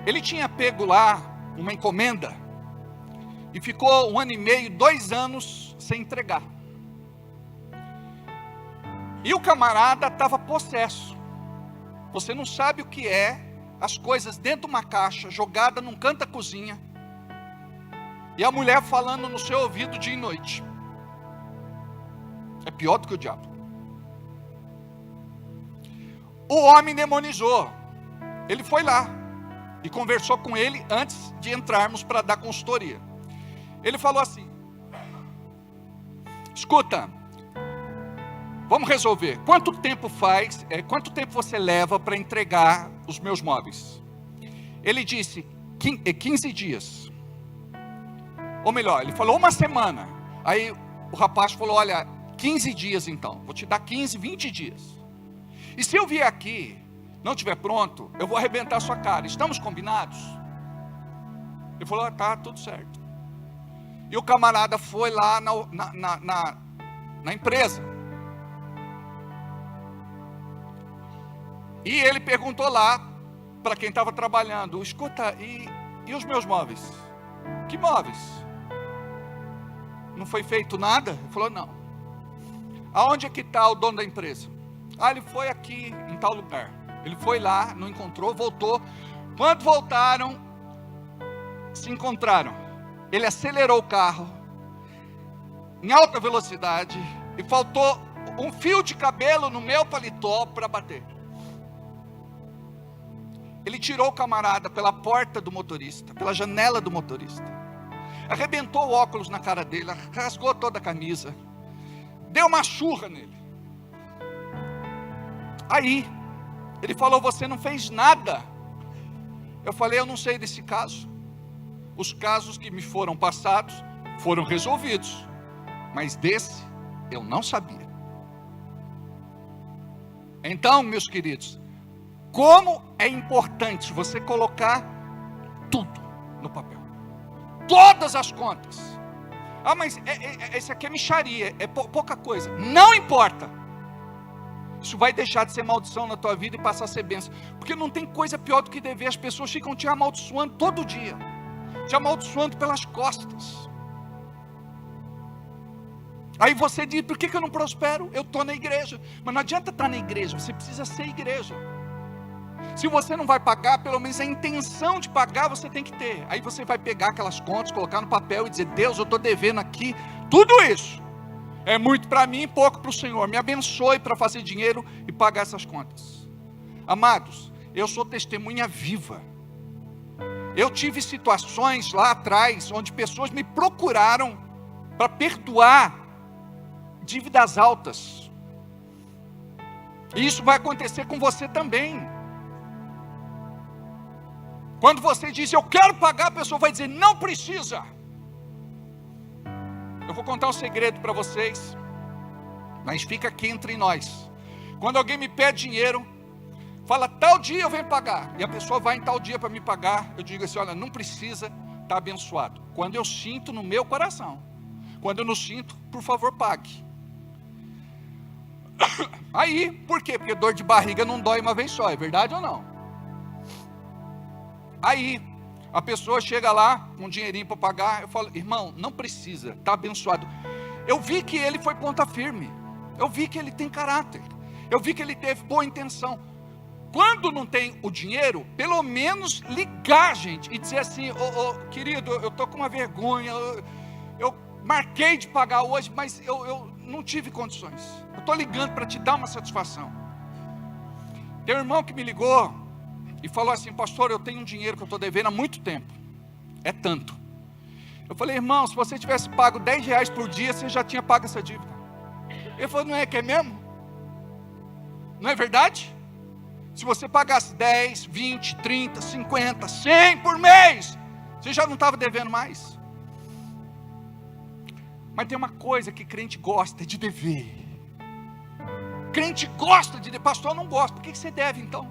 Ele tinha pego lá uma encomenda e ficou 1 ano e meio, 2 anos sem entregar. E o camarada estava possesso. Você não sabe o que é as coisas dentro de uma caixa, jogada num canto da cozinha, e a mulher falando no seu ouvido dia e noite. É pior do que o diabo. O homem demonizou. Ele foi lá e conversou com ele antes de entrarmos para dar consultoria. Ele falou assim: escuta, vamos resolver. Quanto tempo você leva para entregar os meus móveis? Ele disse 15 dias. Ou melhor, ele falou 1 semana. Aí o rapaz falou: olha, 15 dias então. Vou te dar 15, 20 dias. E se eu vier aqui, não estiver pronto, eu vou arrebentar a sua cara. Estamos combinados? Ele falou: tá, tudo certo. E o camarada foi lá na empresa. E ele perguntou lá, para quem estava trabalhando: escuta, e os meus móveis? Que móveis? Não foi feito nada? Ele falou: não. Aonde é que está o dono da empresa? Ah, ele foi aqui, em tal lugar. Ele foi lá, não encontrou, voltou. Quando voltaram, se encontraram. Ele acelerou o carro, em alta velocidade, e faltou um fio de cabelo no meu paletó para bater. Ele tirou o camarada pela porta do motorista, pela janela do motorista, arrebentou o óculos na cara dele, rasgou toda a camisa, deu uma surra nele. Aí, ele falou: você não fez nada. Eu falei: eu não sei desse caso. Os casos que me foram passados foram resolvidos, mas desse eu não sabia. Então, meus queridos, como é importante você colocar tudo no papel, todas as contas. Ah, mas esse aqui é mixaria, é pouca coisa. Não importa. Isso vai deixar de ser maldição na tua vida e passar a ser bênção. Porque não tem coisa pior do que dever. As pessoas ficam te amaldiçoando todo dia, te amaldiçoando pelas costas. Aí você diz: por que eu não prospero? Eu estou na igreja. Mas não adianta estar na igreja, você precisa ser igreja. Se você não vai pagar, pelo menos a intenção de pagar você tem que ter. Aí você vai pegar aquelas contas, colocar no papel e dizer: Deus, eu estou devendo aqui tudo isso. É muito para mim e pouco para o Senhor. Me abençoe para fazer dinheiro e pagar essas contas. Amados, eu sou testemunha viva. Eu tive situações lá atrás, onde pessoas me procuraram para perdoar dívidas altas. E isso vai acontecer com você também. Quando você diz: eu quero pagar, a pessoa vai dizer: não precisa. Eu vou contar um segredo para vocês, mas fica aqui entre nós. Quando alguém me pede dinheiro, fala: tal dia eu venho pagar, e a pessoa vai em tal dia para me pagar, eu digo assim: olha, não precisa, está abençoado. Quando eu sinto no meu coração. Quando eu não sinto, por favor, pague. Aí, por quê? Porque dor de barriga não dói uma vez só, é verdade ou não? Aí, a pessoa chega lá com um dinheirinho para pagar, eu falo: irmão, não precisa, está abençoado. Eu vi que ele foi ponta firme, eu vi que ele tem caráter, eu vi que ele teve boa intenção. Quando não tem o dinheiro, pelo menos ligar, gente, e dizer assim: querido, eu estou com uma vergonha, eu marquei de pagar hoje, mas eu não tive condições, eu estou ligando para te dar uma satisfação. Tem um irmão que me ligou e falou assim: pastor, eu tenho um dinheiro que eu estou devendo há muito tempo, é tanto. Eu falei: irmão, se você tivesse pago R$10 por dia, você já tinha pago essa dívida. Ele falou: não é que é mesmo? Não é verdade? Se você pagasse 10, 20, 30, 50, 100 por mês, você já não estava devendo mais. Mas tem uma coisa que crente gosta, é de dever. Crente gosta de dever. Pastor, eu não gosto. Por que você deve então?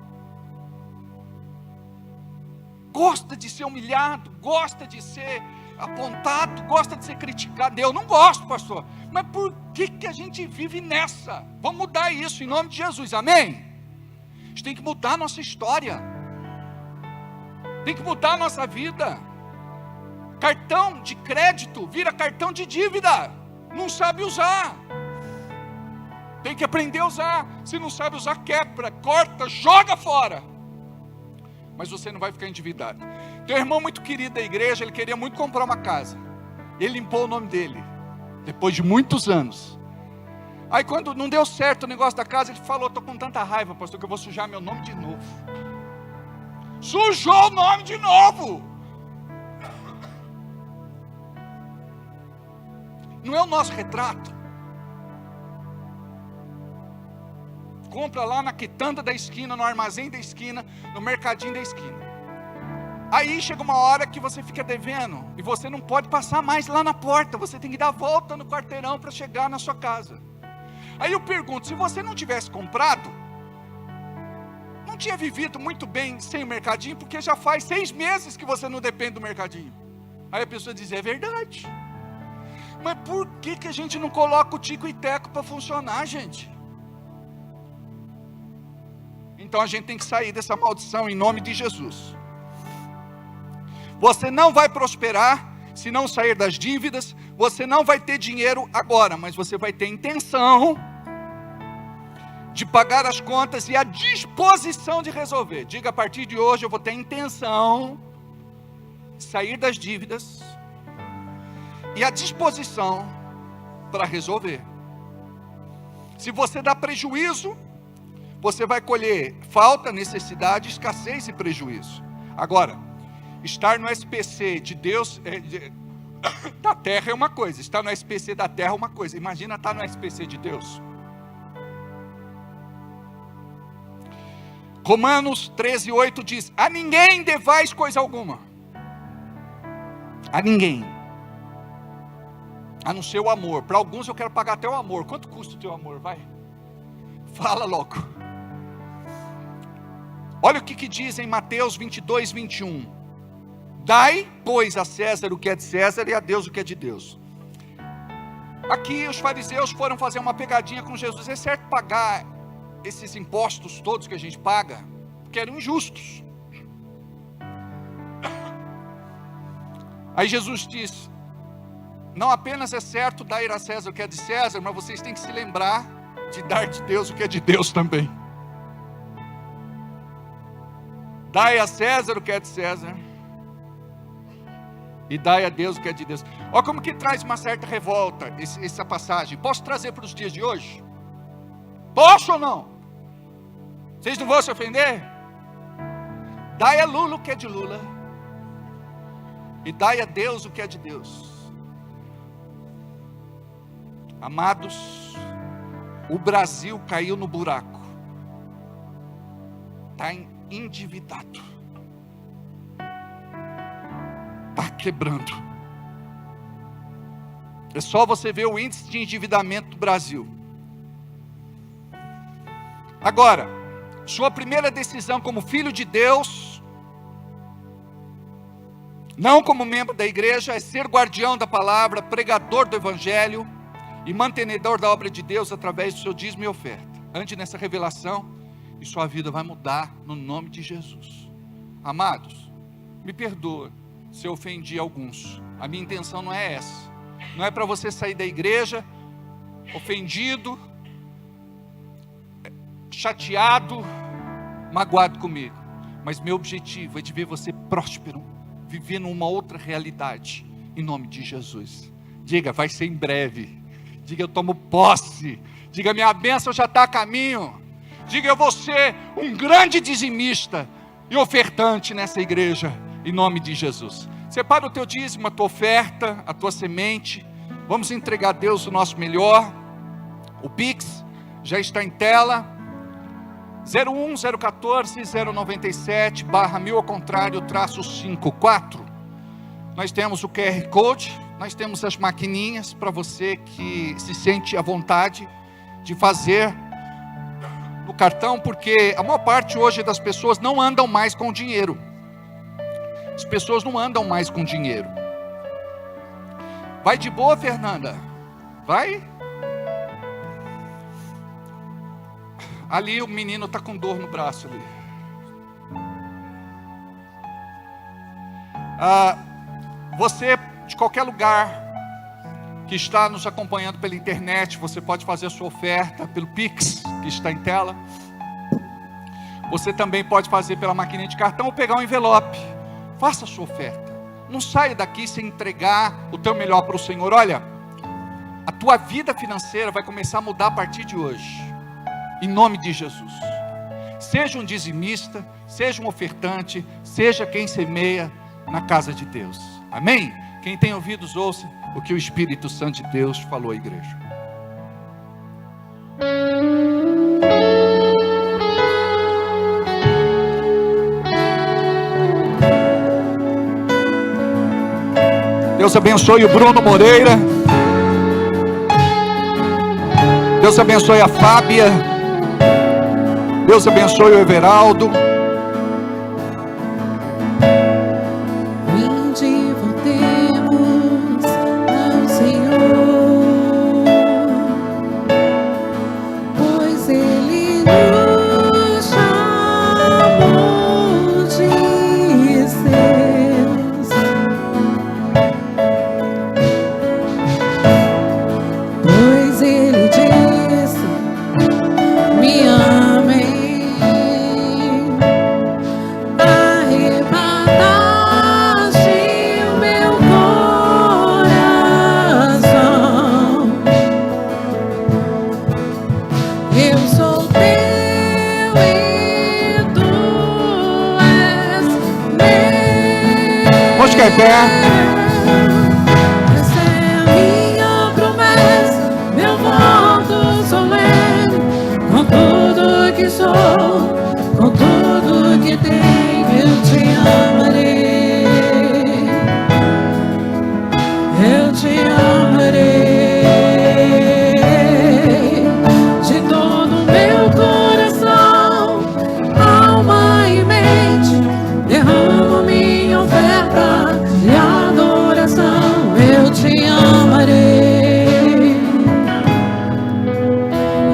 Gosta de ser humilhado, gosta de ser apontado, gosta de ser criticado. Eu não gosto, pastor. Mas por que a gente vive nessa? Vamos mudar isso em nome de Jesus, amém? A gente tem que mudar a nossa história. Tem que mudar a nossa vida. Cartão de crédito vira cartão de dívida. Não sabe usar. Tem que aprender a usar. Se não sabe usar, quebra, corta, joga fora. Mas você não vai ficar endividado. Tem um irmão muito querido da igreja, ele queria muito comprar uma casa. Ele limpou o nome dele, depois de muitos anos. Aí quando não deu certo o negócio da casa, ele falou: estou com tanta raiva, pastor, que eu vou sujar meu nome de novo. Sujou o nome de novo. Não é o nosso retrato. Compra lá na quitanda da esquina, no armazém da esquina, no mercadinho da esquina. Aí chega uma hora que você fica devendo e você não pode passar mais lá na porta. Você tem que dar a volta no quarteirão para chegar na sua casa. Aí eu pergunto, se você não tivesse comprado, não tinha vivido muito bem sem o mercadinho, porque já faz 6 meses que você não depende do mercadinho. Aí a pessoa diz: é verdade. Mas por que a gente não coloca o tico e teco para funcionar, gente? Então a gente tem que sair dessa maldição em nome de Jesus. Você não vai prosperar se não sair das dívidas. Você não vai ter dinheiro agora, mas você vai ter intenção de pagar as contas e a disposição de resolver. Diga: a partir de hoje eu vou ter a intenção de sair das dívidas e a disposição para resolver. Se você dá prejuízo, você vai colher falta, necessidade, escassez e prejuízo. Agora, estar no SPC de Deus, da terra é uma coisa. Estar no SPC da terra é uma coisa. Imagina estar no SPC de Deus. Romanos 13:8 diz: a ninguém devais coisa alguma. A ninguém. A não ser o amor. Para alguns eu quero pagar até o amor. Quanto custa o teu amor? Vai. Fala logo. Olha o que diz em Mateus 22:21. Dai, pois, a César o que é de César e a Deus o que é de Deus. Aqui os fariseus foram fazer uma pegadinha com Jesus. É certo pagar esses impostos todos que a gente paga? Porque eram injustos. Aí Jesus diz: não apenas é certo dar a César o que é de César, mas vocês têm que se lembrar de dar de Deus o que é de Deus também. Dai a César o que é de César e dai a Deus o que é de Deus. Olha como que traz uma certa revolta essa passagem. Posso trazer para os dias de hoje? Posso ou não? Vocês não vão se ofender? Dai a Lula o que é de Lula e dai a Deus o que é de Deus. Amados, o Brasil caiu no buraco. Está endividado. Está quebrando. É só você ver o índice de endividamento do Brasil. Agora, sua primeira decisão como filho de Deus, não como membro da igreja, é ser guardião da palavra, pregador do evangelho e mantenedor da obra de Deus através do seu dízimo e oferta. Ande nessa revelação e sua vida vai mudar no nome de Jesus. Amados, me perdoa se eu ofendi alguns. A minha intenção não é essa. Não é para você sair da igreja ofendido, chateado, magoado comigo. Mas meu objetivo é de ver você próspero, vivendo uma outra realidade, em nome de Jesus. Diga: vai ser em breve. Diga: eu tomo posse. Diga: minha bênção já está a caminho. Diga: eu vou ser um grande dizimista e ofertante nessa igreja, em nome de Jesus. Separa o teu dízimo, a tua oferta, a tua semente. Vamos entregar a Deus o nosso melhor. O Pix já está em tela. 01014-097/1000 ao contrário, -54. Nós temos o QR Code, nós temos as maquininhas para você que se sente à vontade de fazer no cartão, porque a maior parte hoje das pessoas não andam mais com dinheiro. As pessoas não andam mais com dinheiro. Vai de boa, Fernanda? Vai? Ali o menino está com dor no braço ali. Você, de qualquer lugar que está nos acompanhando pela internet, você pode fazer a sua oferta pelo Pix, que está em tela. Você também pode fazer pela maquininha de cartão ou pegar um envelope. Faça a sua oferta. Não saia daqui sem entregar o teu melhor para o Senhor. Olha, a tua vida financeira vai começar a mudar a partir de hoje. Em nome de Jesus. Seja um dizimista, seja um ofertante, seja quem semeia na casa de Deus. Amém? Quem tem ouvidos, ouça o que o Espírito Santo de Deus falou à igreja. Deus abençoe o Bruno Moreira. Deus abençoe a Fábia. Deus abençoe o Everaldo. Vinde, voltemos ao Senhor, pois Ele nos chamou de seus. Pois Ele disse: me amem. Essa é a minha promessa, meu voto solene, com tudo que sou, com tudo que tenho, eu te amarei, eu te amarei, de todo o meu coração, alma e mente, derramo minha oferta de adoração, eu te amarei,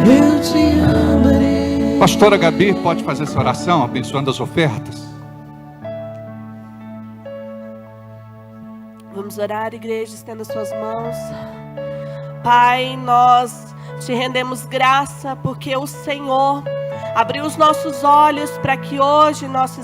eu te amarei. Pastora Gabi, pode fazer essa oração, abençoando as ofertas? Vamos orar, igreja, estenda suas mãos. Pai, nós te rendemos graça porque o Senhor abriu os nossos olhos para que hoje nós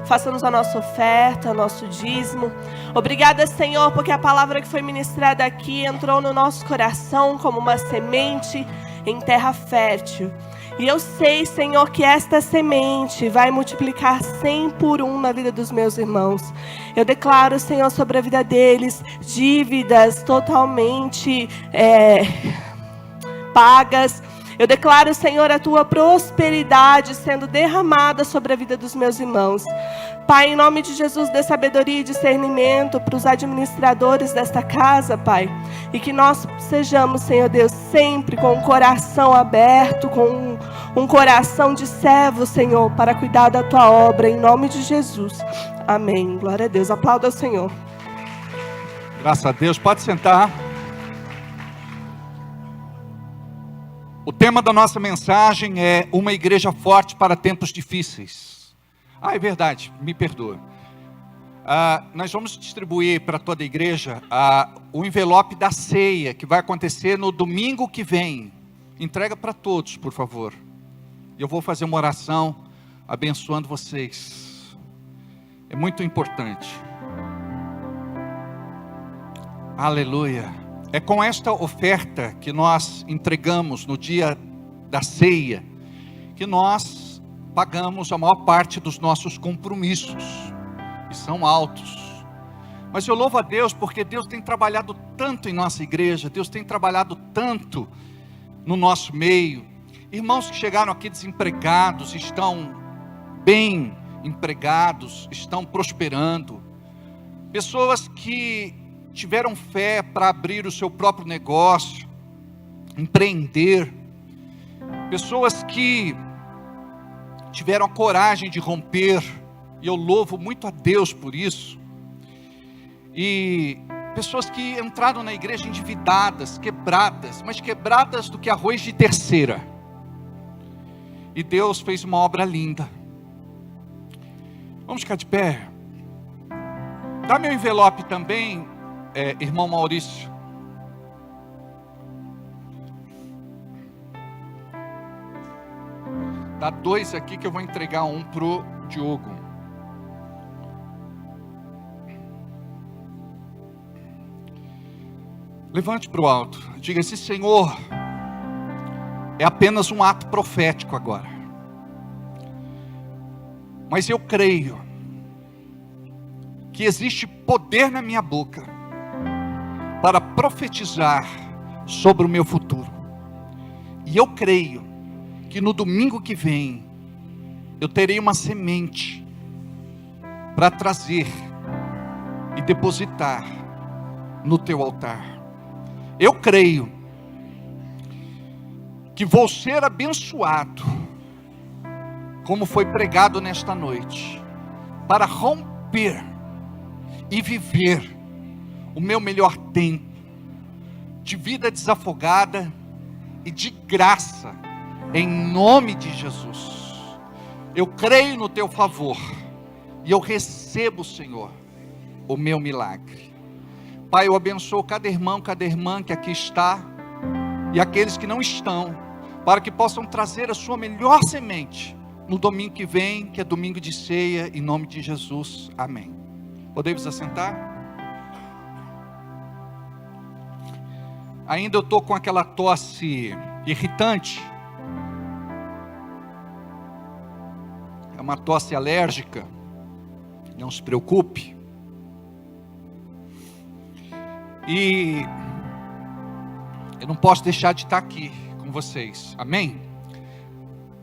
façamos a nossa oferta, nosso dízimo. Obrigada, Senhor, porque a palavra que foi ministrada aqui entrou no nosso coração como uma semente em terra fértil. E eu sei, Senhor, que esta semente vai multiplicar 100 por 1 na vida dos meus irmãos. Eu declaro, Senhor, sobre a vida deles, dívidas totalmente pagas. Eu declaro, Senhor, a tua prosperidade sendo derramada sobre a vida dos meus irmãos. Pai, em nome de Jesus, dê sabedoria e discernimento para os administradores desta casa, Pai. E que nós sejamos, Senhor Deus, sempre com o coração aberto, com um coração de servo, Senhor, para cuidar da tua obra, em nome de Jesus. Amém. Glória a Deus. Aplauda ao Senhor. Graças a Deus. Pode sentar. O tema da nossa mensagem é uma igreja forte para tempos difíceis. É verdade, me perdoa. Nós vamos distribuir para toda a igreja o envelope da ceia, que vai acontecer no domingo que vem. Entrega para todos, por favor. Eu vou fazer uma oração abençoando vocês. É muito importante. Aleluia. É com esta oferta que nós entregamos no dia da ceia, que nós pagamos a maior parte dos nossos compromissos, que são altos. Mas eu louvo a Deus porque Deus tem trabalhado tanto em nossa igreja, Deus tem trabalhado tanto no nosso meio. Irmãos que chegaram aqui desempregados, estão bem empregados, estão prosperando. Pessoas que tiveram fé para abrir o seu próprio negócio, empreender. Pessoas que tiveram a coragem de romper, e eu louvo muito a Deus por isso. E pessoas que entraram na igreja endividadas, quebradas, mas quebradas do que arroz de terceira. E Deus fez uma obra linda. Vamos ficar de pé. Dá meu envelope também, irmão Maurício. Dá 2 aqui que eu vou entregar um pro Diogo. Levante para o alto. Diga assim: Senhor, é apenas um ato profético agora. Mas eu creio que existe poder na minha boca para profetizar sobre o meu futuro. E eu creio que no domingo que vem eu terei uma semente para trazer e depositar no teu altar. Eu creio que vou ser abençoado, como foi pregado nesta noite, para romper e viver o meu melhor tempo de vida desafogada e de graça, em nome de Jesus. Eu creio no teu favor e eu recebo, Senhor, o meu milagre. Pai, eu abençoo cada irmão, cada irmã que aqui está e aqueles que não estão, para que possam trazer a sua melhor semente no domingo que vem, que é domingo de ceia, em nome de Jesus, amém. Podemos assentar? Ainda eu estou com aquela tosse irritante, é uma tosse alérgica, não se preocupe. E eu não posso deixar de estar aqui com vocês, amém?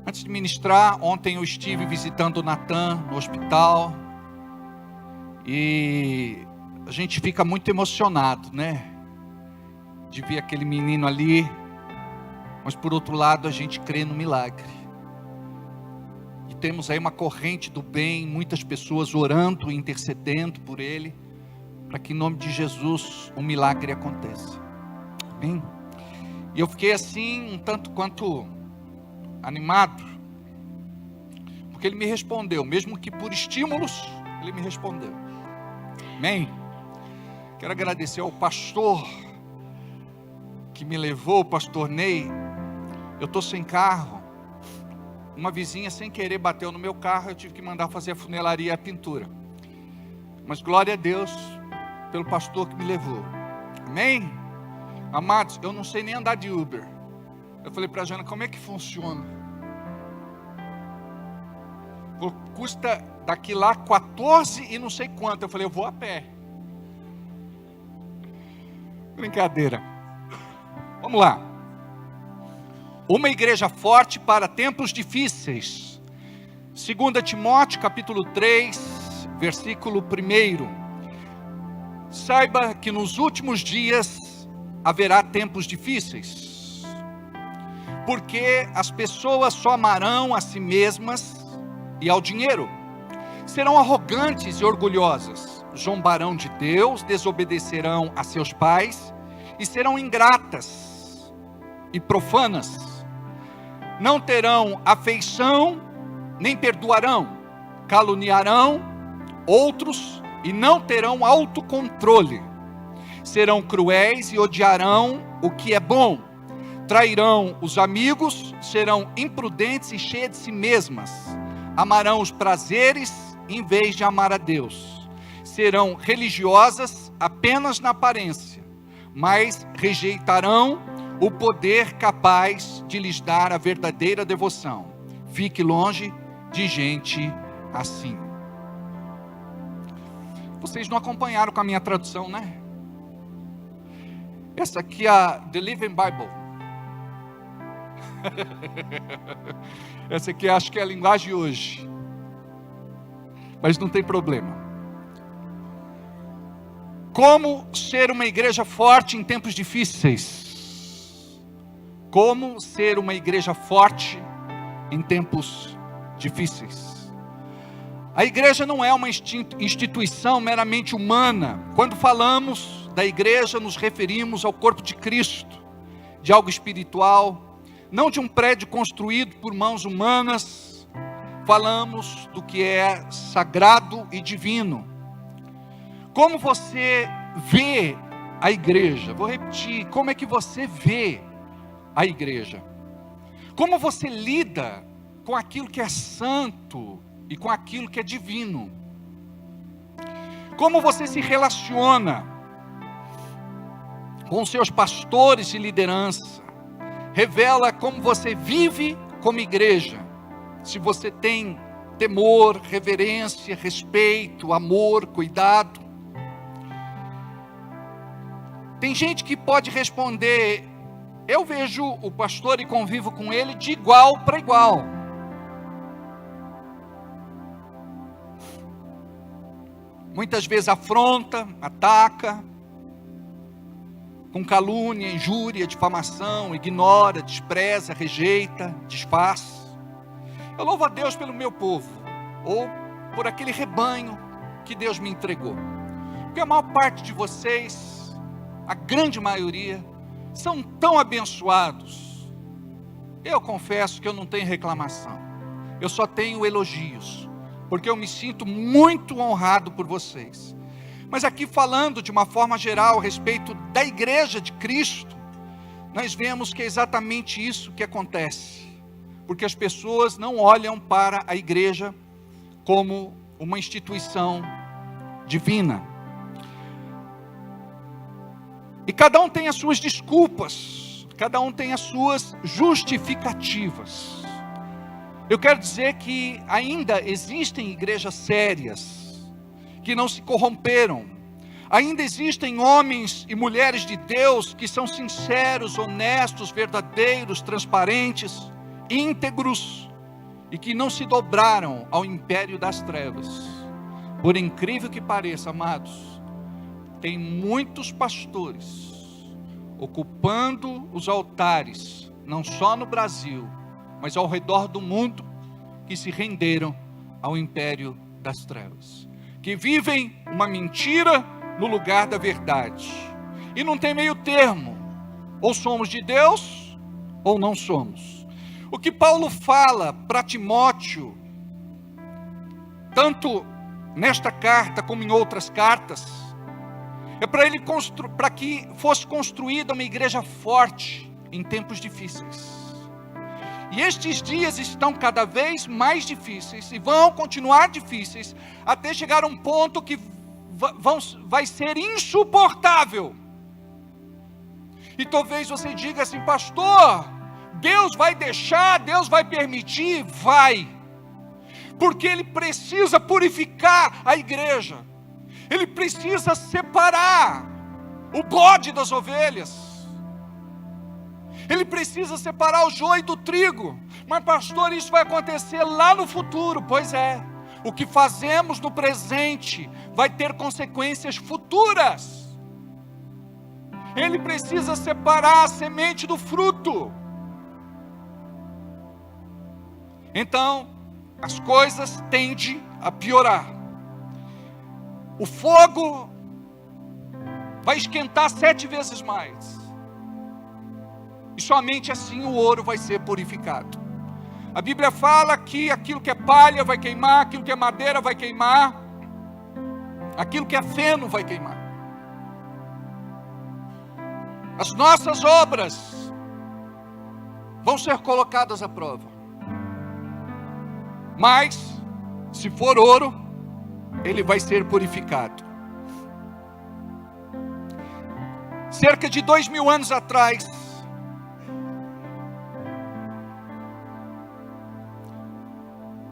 Antes de ministrar, ontem eu estive visitando o Natan no hospital, e a gente fica muito emocionado, né? De ver aquele menino ali, mas por outro lado a gente crê no milagre. E temos aí uma corrente do bem, muitas pessoas orando e intercedendo por ele, para que em nome de Jesus um milagre aconteça. Amém? E eu fiquei assim, um tanto quanto animado, porque ele me respondeu, mesmo que por estímulos, ele me respondeu. Amém? Quero agradecer ao pastor que me levou, o pastor Ney. Eu estou sem carro, uma vizinha sem querer bateu no meu carro, eu tive que mandar fazer a funilaria e a pintura. Mas glória a Deus pelo pastor que me levou. Amém? Amados, eu não sei nem andar de Uber. Eu falei para a Jana, como é que funciona? Custa daqui lá 14 e não sei quanto. Eu falei, eu vou a pé. Brincadeira. Vamos lá. Uma igreja forte para tempos difíceis. 2 Timóteo capítulo 3, versículo 1. Saiba que nos últimos dias haverá tempos difíceis, porque as pessoas só amarão a si mesmas e ao dinheiro, serão arrogantes e orgulhosas, zombarão de Deus, desobedecerão a seus pais e serão ingratas e profanas, não terão afeição, nem perdoarão, caluniarão outros e não terão autocontrole, serão cruéis e odiarão o que é bom, trairão os amigos, serão imprudentes e cheias de si mesmas, amarão os prazeres em vez de amar a Deus, serão religiosas apenas na aparência, mas rejeitarão o poder capaz de lhes dar a verdadeira devoção. Fique longe de gente assim. Vocês não acompanharam com a minha tradução, né? Essa aqui é a The Living Bible. Essa aqui acho que é a linguagem de hoje. Mas não tem problema. Como ser uma igreja forte em tempos difíceis? Como ser uma igreja forte em tempos difíceis? A igreja não é uma instituição meramente humana. Quando falamos da igreja, nos referimos ao corpo de Cristo, de algo espiritual, não de um prédio construído por mãos humanas. Falamos do que é sagrado e divino. Como você vê a igreja? Vou repetir, como é que você vê a igreja? Como você lida com aquilo que é santo e com aquilo que é divino? Como você se relaciona com seus pastores e liderança? Revela como você vive como igreja. Se você tem temor, reverência, respeito, amor, cuidado. Tem gente que pode responder: eu vejo o pastor e convivo com ele de igual para igual. Muitas vezes afronta, ataca, com calúnia, injúria, difamação, ignora, despreza, rejeita, desfaz. Eu louvo a Deus pelo meu povo, ou por aquele rebanho que Deus me entregou. Porque a maior parte de vocês, a grande maioria, são tão abençoados. Eu confesso que eu não tenho reclamação, eu só tenho elogios, porque eu me sinto muito honrado por vocês. Mas aqui falando de uma forma geral a respeito da igreja de Cristo, nós vemos que é exatamente isso que acontece, porque as pessoas não olham para a igreja como uma instituição divina. E cada um tem as suas desculpas, cada um tem as suas justificativas. Eu quero dizer que ainda existem igrejas sérias, que não se corromperam. Ainda existem homens e mulheres de Deus que são sinceros, honestos, verdadeiros, transparentes, íntegros, e que não se dobraram ao império das trevas. Por incrível que pareça, amados, tem muitos pastores ocupando os altares, não só no Brasil, mas ao redor do mundo, que se renderam ao império das trevas, que vivem uma mentira no lugar da verdade, e não tem meio termo, ou somos de Deus, ou não somos. O que Paulo fala para Timóteo, tanto nesta carta como em outras cartas, é para que fosse construída uma igreja forte em tempos difíceis. E estes dias estão cada vez mais difíceis, e vão continuar difíceis, até chegar a um ponto que vai ser insuportável. E talvez você diga assim: pastor, Deus vai deixar, Deus vai permitir? Vai, porque Ele precisa purificar a igreja, Ele precisa separar o bode das ovelhas, Ele precisa separar o joio do trigo. Mas pastor, isso vai acontecer lá no futuro. Pois é, o que fazemos no presente vai ter consequências futuras. Ele precisa separar a semente do fruto. Então, as coisas tendem a piorar. O fogo vai esquentar 7 vezes mais. E somente assim o ouro vai ser purificado. A Bíblia fala que aquilo que é palha vai queimar, aquilo que é madeira vai queimar, aquilo que é feno vai queimar. As nossas obras vão ser colocadas à prova. Mas, se for ouro, ele vai ser purificado. Cerca de 2000 anos atrás,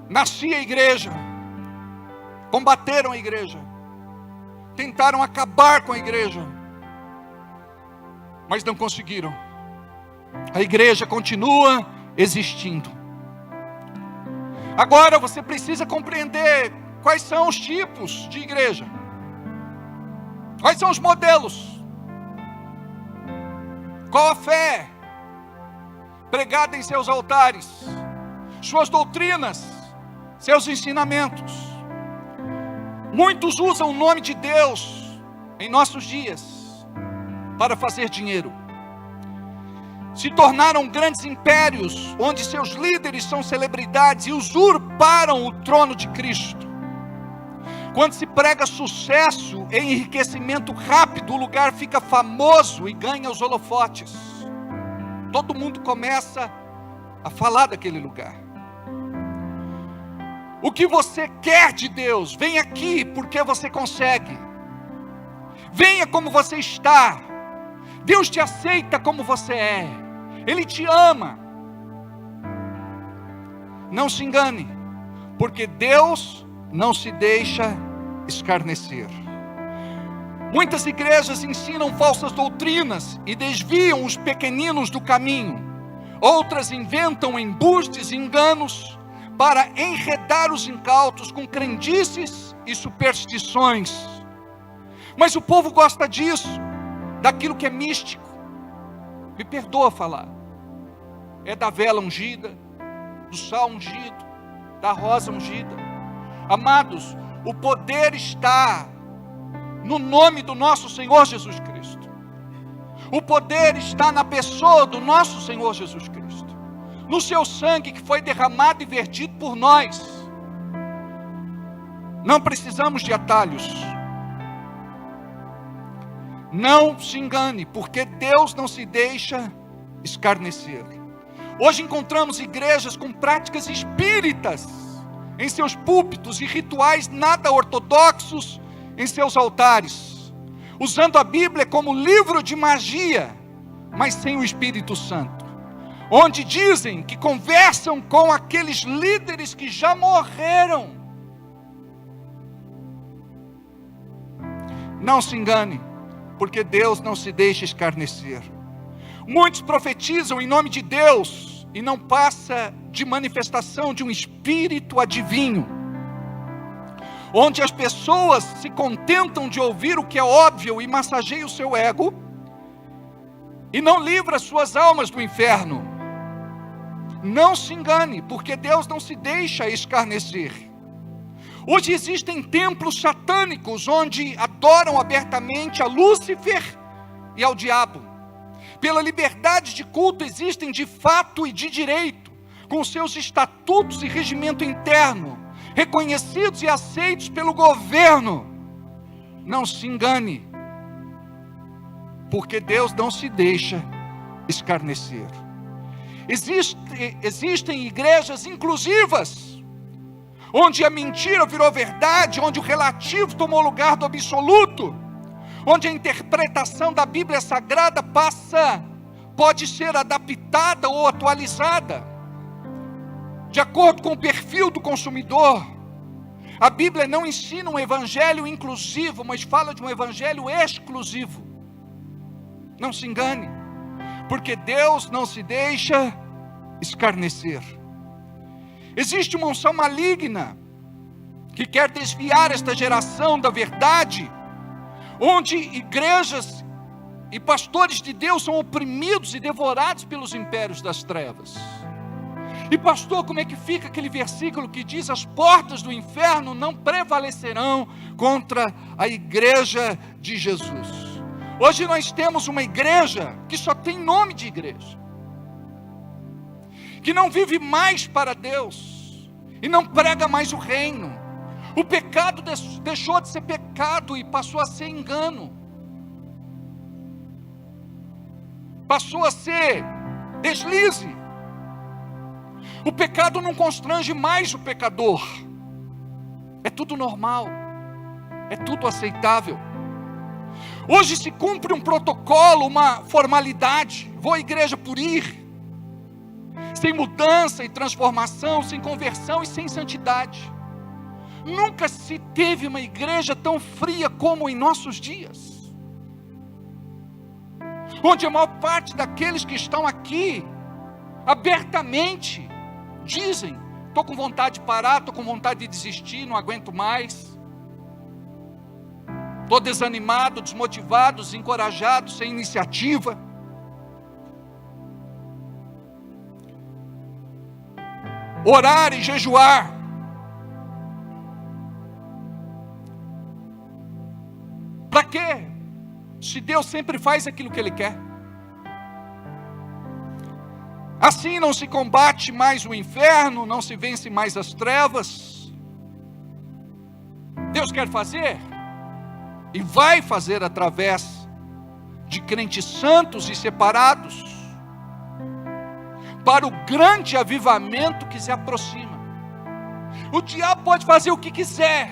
nascia a igreja, combateram a igreja, tentaram acabar com a igreja, mas não conseguiram. A igreja continua existindo. Agora você precisa compreender quais são os tipos de igreja. Quais são os modelos? Qual a fé pregada em seus altares? Suas doutrinas, seus ensinamentos. Muitos usam o nome de Deus em nossos dias para fazer dinheiro. Se tornaram grandes impérios, onde seus líderes são celebridades e usurparam o trono de Cristo. Quando se prega sucesso e enriquecimento rápido, o lugar fica famoso e ganha os holofotes. Todo mundo começa a falar daquele lugar. O que você quer de Deus, vem aqui porque você consegue. Venha como você está. Deus te aceita como você é. Ele te ama. Não se engane, porque Deus não se deixa escarnecer. Muitas igrejas ensinam falsas doutrinas e desviam os pequeninos do caminho. Outras inventam embustes e enganos para enredar os incautos com crendices e superstições. Mas o povo gosta disso, daquilo que é místico. Me perdoa falar. É da vela ungida, do sal ungido, da rosa ungida. Amados, o poder está no nome do nosso Senhor Jesus Cristo. O poder está na pessoa do nosso Senhor Jesus Cristo. No seu sangue que foi derramado e vertido por nós. Não precisamos de atalhos. Não se engane, porque Deus não se deixa escarnecer. Hoje encontramos igrejas com práticas espíritas em seus púlpitos e rituais nada ortodoxos em seus altares, usando a Bíblia como livro de magia, mas sem o Espírito Santo, onde dizem que conversam com aqueles líderes que já morreram. Não se engane, porque Deus não se deixa escarnecer. Muitos profetizam em nome de Deus e não passa de manifestação de um espírito adivinho, onde as pessoas se contentam de ouvir o que é óbvio e massageia o seu ego e não livra suas almas do inferno. Não se engane, porque Deus não se deixa escarnecer. Hoje existem templos satânicos onde adoram abertamente a Lúcifer e ao diabo. Pela liberdade de culto existem de fato e de direito, com seus estatutos e regimento interno, reconhecidos e aceitos pelo governo. Não se engane, porque Deus não se deixa escarnecer. Existem igrejas inclusivas, onde a mentira virou verdade, onde o relativo tomou lugar do absoluto, onde a interpretação da Bíblia Sagrada pode ser adaptada ou atualizada, de acordo com o perfil do consumidor. A Bíblia não ensina um evangelho inclusivo, mas fala de um evangelho exclusivo. Não se engane, porque Deus não se deixa escarnecer. Existe uma unção maligna que quer desviar esta geração da verdade, onde igrejas e pastores de Deus são oprimidos e devorados pelos impérios das trevas. E pastor, como é que fica aquele versículo que diz: as portas do inferno não prevalecerão contra a igreja de Jesus? Hoje nós temos uma igreja que só tem nome de igreja, que não vive mais para Deus e não prega mais o reino. O pecado deixou de ser pecado e passou a ser engano, passou a ser deslize. O pecado não constrange mais o pecador, é tudo normal, é tudo aceitável. Hoje se cumpre um protocolo, uma formalidade. Vou à igreja por ir, sem mudança e transformação, sem conversão e sem santidade. Nunca se teve uma igreja tão fria como em nossos dias, onde a maior parte daqueles que estão aqui abertamente dizem: estou com vontade de parar, estou com vontade de desistir, não aguento mais, estou desanimado, desmotivado, desencorajado, sem iniciativa. Orar e jejuar. Para quê? Se Deus sempre faz aquilo que Ele quer. Assim não se combate mais o inferno, não se vence mais as trevas. Deus quer fazer, e vai fazer através de crentes santos e separados, para o grande avivamento que se aproxima. O diabo pode fazer o que quiser,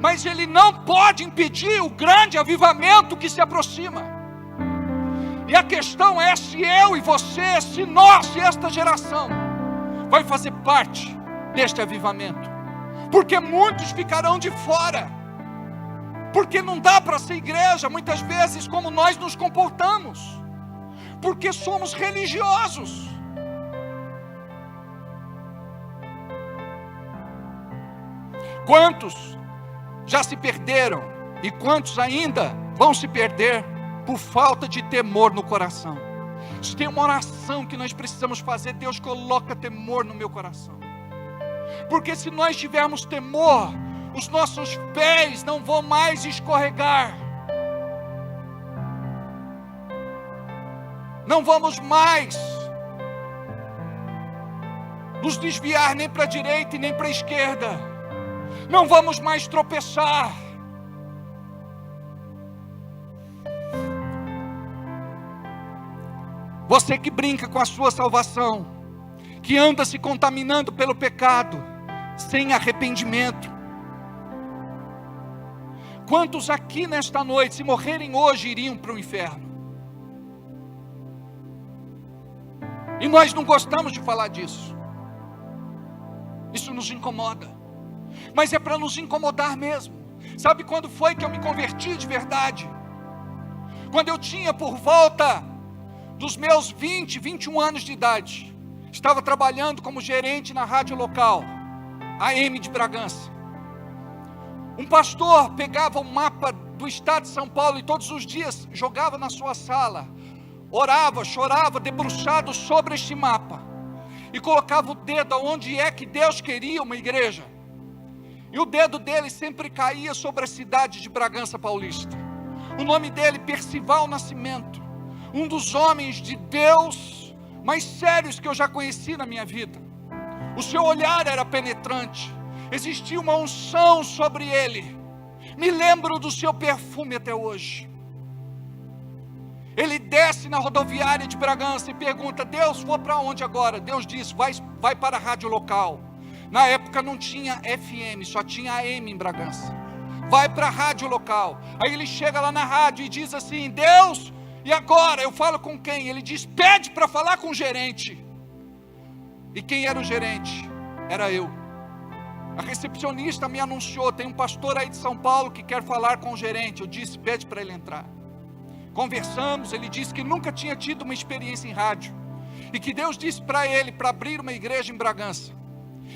mas ele não pode impedir o grande avivamento que se aproxima. E a questão é se eu e você, se nós, se esta geração vai fazer parte deste avivamento. Porque muitos ficarão de fora. Porque não dá para ser igreja muitas vezes como nós nos comportamos. Porque somos religiosos. Quantos já se perderam e quantos ainda vão se perder por falta de temor no coração? Se tem uma oração que nós precisamos fazer: Deus, coloca temor no meu coração. Porque se nós tivermos temor, os nossos pés não vão mais escorregar. Não vamos mais nos desviar nem para a direita e nem para a esquerda. Não vamos mais tropeçar. Você que brinca com a sua salvação, que anda se contaminando pelo pecado, sem arrependimento. Quantos aqui nesta noite, se morrerem hoje, iriam para o inferno? E nós não gostamos de falar disso. Isso nos incomoda. Mas é para nos incomodar mesmo. Sabe quando foi que eu me converti de verdade? Quando eu tinha por volta dos meus 20, 21 anos de idade. Estava trabalhando como gerente na rádio local, AM de Bragança. Um pastor pegava um mapa do estado de São Paulo e todos os dias jogava na sua sala. Orava, chorava, debruçado sobre este mapa. E colocava o dedo aonde é que Deus queria uma igreja. E o dedo dele sempre caía sobre a cidade de Bragança Paulista. O nome dele, Percival Nascimento. Um dos homens de Deus mais sérios que eu já conheci na minha vida. O seu olhar era penetrante. Existia uma unção sobre ele. Me lembro do seu perfume até hoje. Ele desce na rodoviária de Bragança e pergunta: Deus, vou para onde agora? Deus diz: vai para a rádio local. Na época não tinha FM, só tinha AM em Bragança. Vai para a rádio local. Aí ele chega lá na rádio e diz assim: Deus, e agora? Eu falo com quem? Ele diz: pede para falar com o gerente. E quem era o gerente? Era eu. A recepcionista me anunciou: tem um pastor aí de São Paulo que quer falar com o gerente. Eu disse: pede para ele entrar. Conversamos, ele disse que nunca tinha tido uma experiência em rádio. E que Deus disse para ele para abrir uma igreja em Bragança.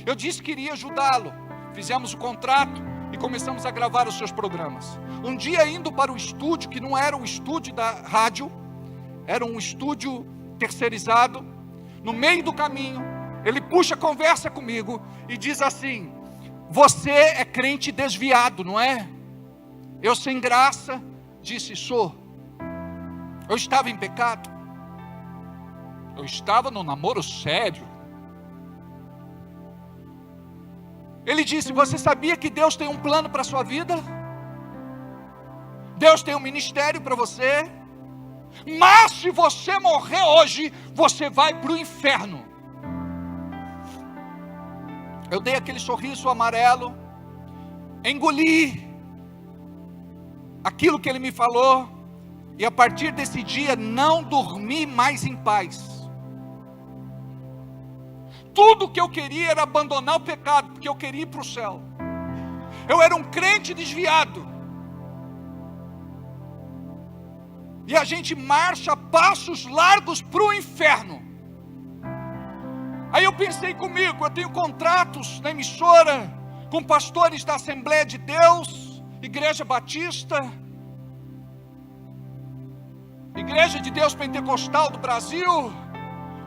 Eu disse que iria ajudá-lo. Fizemos o contrato e começamos a gravar os seus programas. Um dia, indo para o estúdio, que não era o estúdio da rádio, era um estúdio terceirizado, no meio do caminho, ele puxa a conversa comigo e diz assim: você é crente desviado, não é? Eu, sem graça, disse: sou. Eu estava em pecado. Eu estava num namoro sério. Ele disse: você sabia que Deus tem um plano para a sua vida? Deus tem um ministério para você. Mas se você morrer hoje, você vai para o inferno. Eu dei aquele sorriso amarelo, engoli aquilo que ele me falou, e a partir desse dia não dormi mais em paz. Tudo que eu queria era abandonar o pecado, porque eu queria ir para o céu. Eu era um crente desviado. E a gente marcha a passos largos para o inferno. eu pensei comigo, eu tenho contratos na emissora com pastores da Assembleia de Deus, Igreja Batista, Igreja de Deus Pentecostal do Brasil,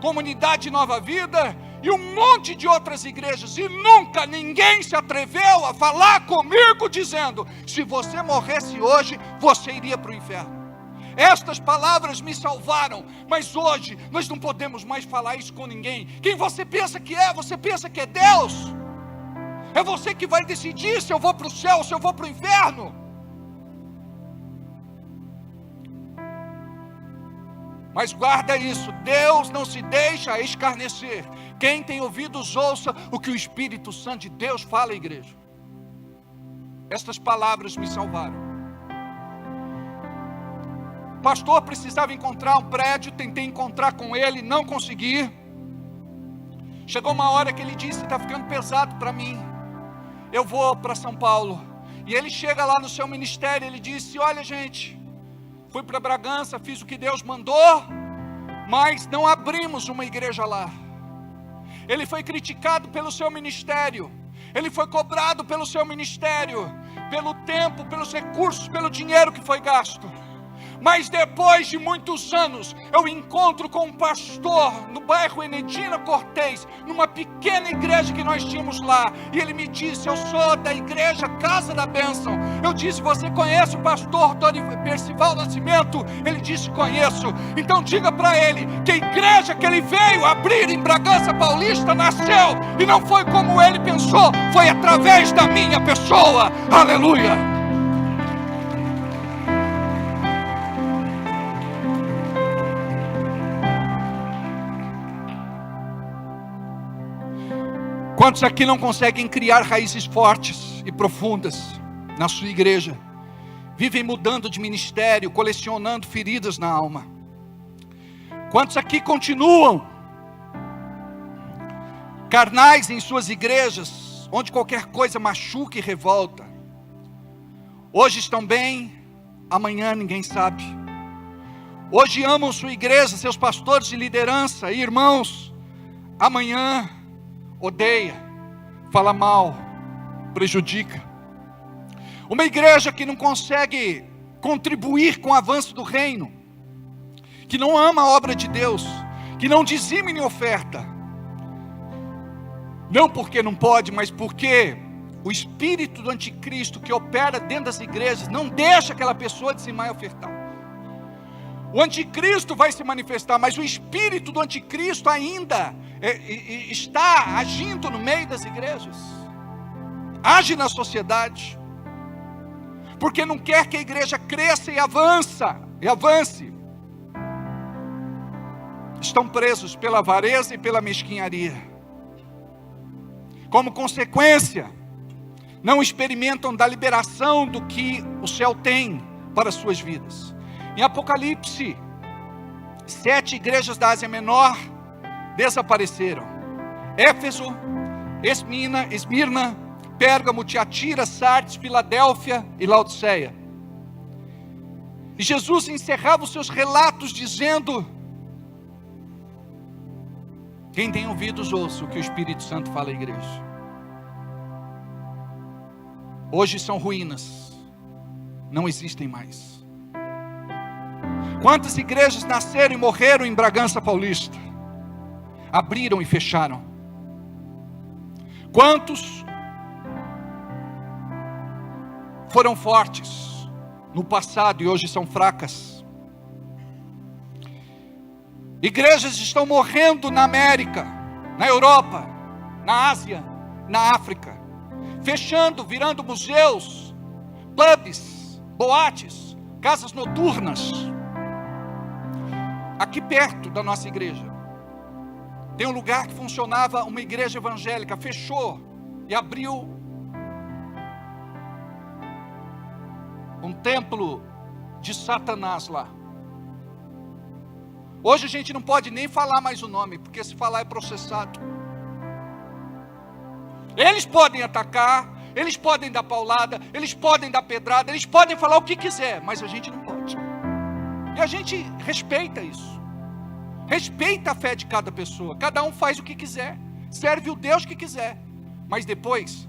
Comunidade Nova Vida e um monte de outras igrejas, e nunca ninguém se atreveu a falar comigo dizendo: se você morresse hoje, você iria para o inferno. Estas palavras me salvaram, mas hoje nós não podemos mais falar isso com ninguém. Quem você pensa que é? Você pensa que é Deus? É você que vai decidir se eu vou para o céu ou se eu vou para o inferno. Mas guarda isso, Deus não se deixa escarnecer. Quem tem ouvidos, ouça o que o Espírito Santo de Deus fala à igreja. Estas palavras me salvaram. O pastor precisava encontrar um prédio, tentei encontrar com ele, não consegui. Chegou uma hora que ele disse: está ficando pesado para mim, eu vou para São Paulo. E ele chega lá no seu ministério, ele disse: olha gente, fui para Bragança, fiz o que Deus mandou, mas não abrimos uma igreja lá. Ele foi criticado pelo seu ministério, ele foi cobrado pelo seu ministério, pelo tempo, pelos recursos, pelo dinheiro que foi gasto. Mas depois de muitos anos, eu encontro com um pastor no bairro Enedina Cortez, numa pequena igreja que nós tínhamos lá, e ele me disse: eu sou da igreja Casa da Bênção. Eu disse: você conhece o pastor Percival Nascimento? Ele disse: conheço. Então diga para ele que a igreja que ele veio abrir em Bragança Paulista nasceu, e não foi como ele pensou, foi através da minha pessoa. Aleluia. Quantos aqui não conseguem criar raízes fortes e profundas na sua igreja? Vivem mudando de ministério, colecionando feridas na alma. Quantos aqui continuam carnais em suas igrejas, onde qualquer coisa machuca e revolta? Hoje estão bem, amanhã ninguém sabe. Hoje amam sua igreja, seus pastores de liderança e irmãos, amanhã odeia, fala mal, prejudica. Uma igreja que não consegue contribuir com o avanço do reino, que não ama a obra de Deus, que não dizime nem oferta, não porque não pode, mas porque o espírito do anticristo que opera dentro das igrejas não deixa aquela pessoa dizimar e ofertar. O anticristo vai se manifestar, mas o espírito do anticristo ainda está agindo no meio das igrejas, age na sociedade, porque não quer que a igreja cresça e avance. Estão presos pela avareza e pela mesquinharia. Como consequência, não experimentam da liberação do que o céu tem para as suas vidas. Em Apocalipse, 7 igrejas da Ásia Menor desapareceram: Éfeso, Esmirna, Pérgamo, Tiatira, Sardes, Filadélfia e Laodiceia. E Jesus encerrava os seus relatos dizendo: quem tem ouvidos ouça o que o Espírito Santo fala à igreja. Hoje são ruínas, não existem mais. Quantas igrejas nasceram e morreram em Bragança Paulista? Abriram e fecharam. Quantos foram fortes no passado e hoje são fracas? Igrejas estão morrendo na América, na Europa, na Ásia, na África, fechando, virando museus, pubs, boates, casas noturnas. Aqui perto da nossa igreja tem um lugar que funcionava, uma igreja evangélica, fechou e abriu um templo de Satanás lá. Hoje a gente não pode nem falar mais o nome, porque se falar é processado. Eles podem atacar, eles podem dar paulada, eles podem dar pedrada, eles podem falar o que quiser, mas a gente não pode. E a gente respeita isso. Respeita a fé de cada pessoa. Cada um faz o que quiser. serve o Deus que quiser, mas depois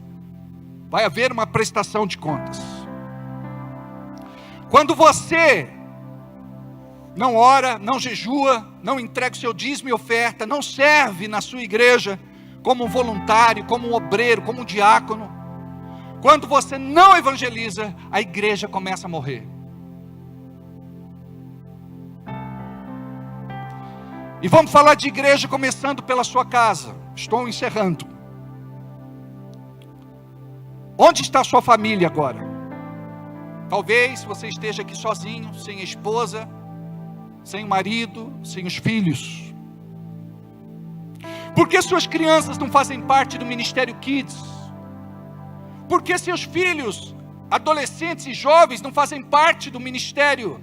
vai haver uma prestação de contas. Quando você não ora, não jejua, não entrega o seu dízimo e oferta, não serve na sua igreja como um voluntário, como um obreiro, como um diácono, quando você não evangeliza, a igreja começa a morrer. E vamos falar de igreja começando pela sua casa. Estou encerrando. Onde está a sua família agora? Talvez você esteja aqui sozinho, sem a esposa, sem o marido, sem os filhos. Por que suas crianças não fazem parte do Ministério Kids? Por que seus filhos, adolescentes e jovens não fazem parte do ministério